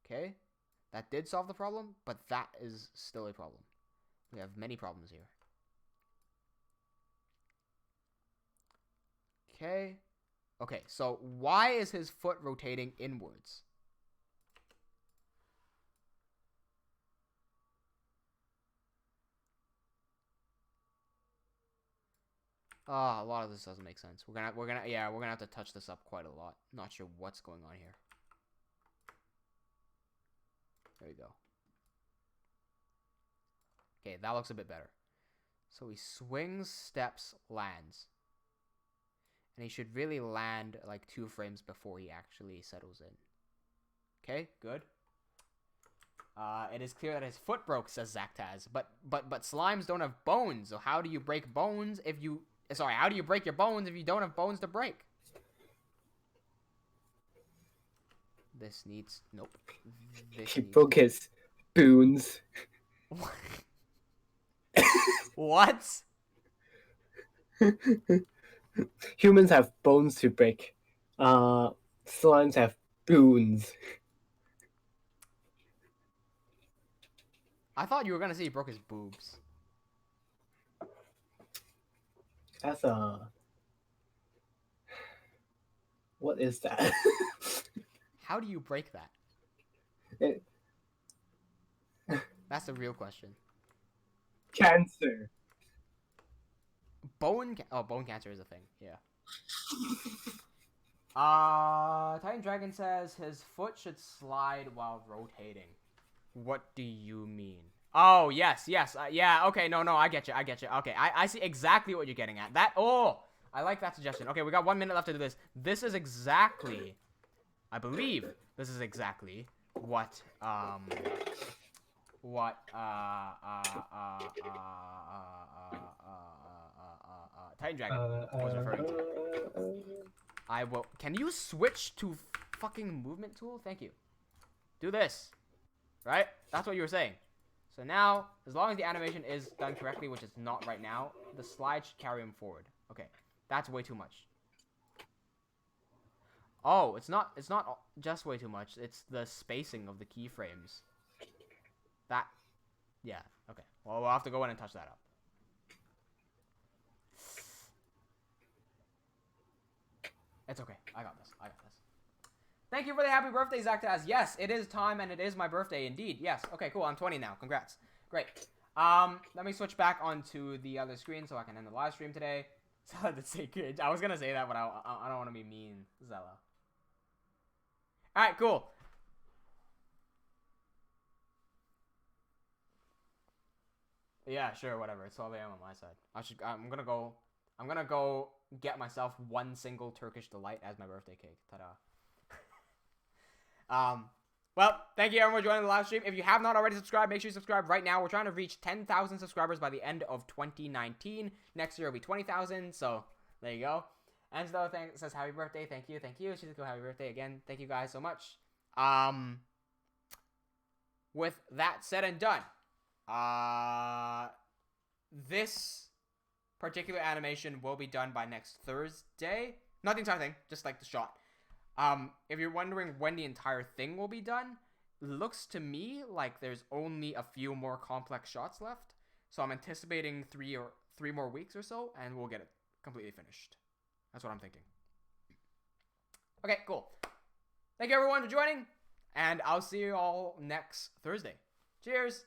[SPEAKER 4] Okay, that did solve the problem, but that is still a problem. We have many problems here. Okay. Okay, so why is his foot rotating inwards? A lot of this doesn't make sense. We're gonna have to touch this up quite a lot. Not sure what's going on here. There we go. Okay, that looks a bit better. So he swings, steps, lands. And he should really land like 2 frames before he actually settles in. Okay, good. It is clear that his foot broke, says Zactaz. But slimes don't have bones. So how do you break bones if you... Sorry, how do you break your bones if you don't have bones to break? This needs... Nope.
[SPEAKER 5] He broke his bones.
[SPEAKER 4] What?
[SPEAKER 5] Humans have bones to break. Slimes have boons.
[SPEAKER 4] I thought you were gonna say he broke his boobs.
[SPEAKER 5] That's what is that?
[SPEAKER 4] How do you break that?
[SPEAKER 5] It...
[SPEAKER 4] That's the real question.
[SPEAKER 5] Cancer.
[SPEAKER 4] Bone cancer is a thing. Yeah. Titan Dragon says his foot should slide while rotating. What do you mean? Oh, yes. Yeah, okay, no, I get you. Okay, I see exactly what you're getting at. I like that suggestion. Okay, we got 1 minute left to do this. This is exactly, I believe, this is exactly what, Titan Dragon was referring to. I will, can you switch to fucking movement tool? Thank you. Do this. Right? That's what you were saying. So now, as long as the animation is done correctly, which it's not right now, the slide should carry him forward. Okay, that's way too much. Oh, it's not just way too much. It's the spacing of the keyframes. That, yeah, okay. Well, we'll have to go in and touch that up. It's okay. I got this. Thank you for the happy birthday, Zactaz. Yes, it is time, and it is my birthday indeed. Yes. Okay, cool. I'm 20 now. Congrats. Great. Let me switch back onto the other screen so I can end the live stream today. Zella did say good. I was gonna say that, but I don't want to be mean, Zella. All right, cool. Yeah, sure, whatever. It's 12 a.m. on my side. I'm gonna go get myself one single Turkish delight as my birthday cake. Ta-da. Well, thank you everyone for joining the live stream. If you have not already subscribed, make sure you subscribe right now. We're trying to reach 10,000 subscribers by the end of 2019. Next year will be 20,000. So there you go. And so says happy birthday. Thank you. She says go happy birthday again. Thank you guys so much. With that said and done, this particular animation will be done by next Thursday. Not the entire thing, just like the shot. If you're wondering when the entire thing will be done, it looks to me like there's only a few more complex shots left. So I'm anticipating three more weeks or so, and we'll get it completely finished. That's what I'm thinking. Okay, cool. Thank you everyone for joining, and I'll see you all next Thursday. Cheers!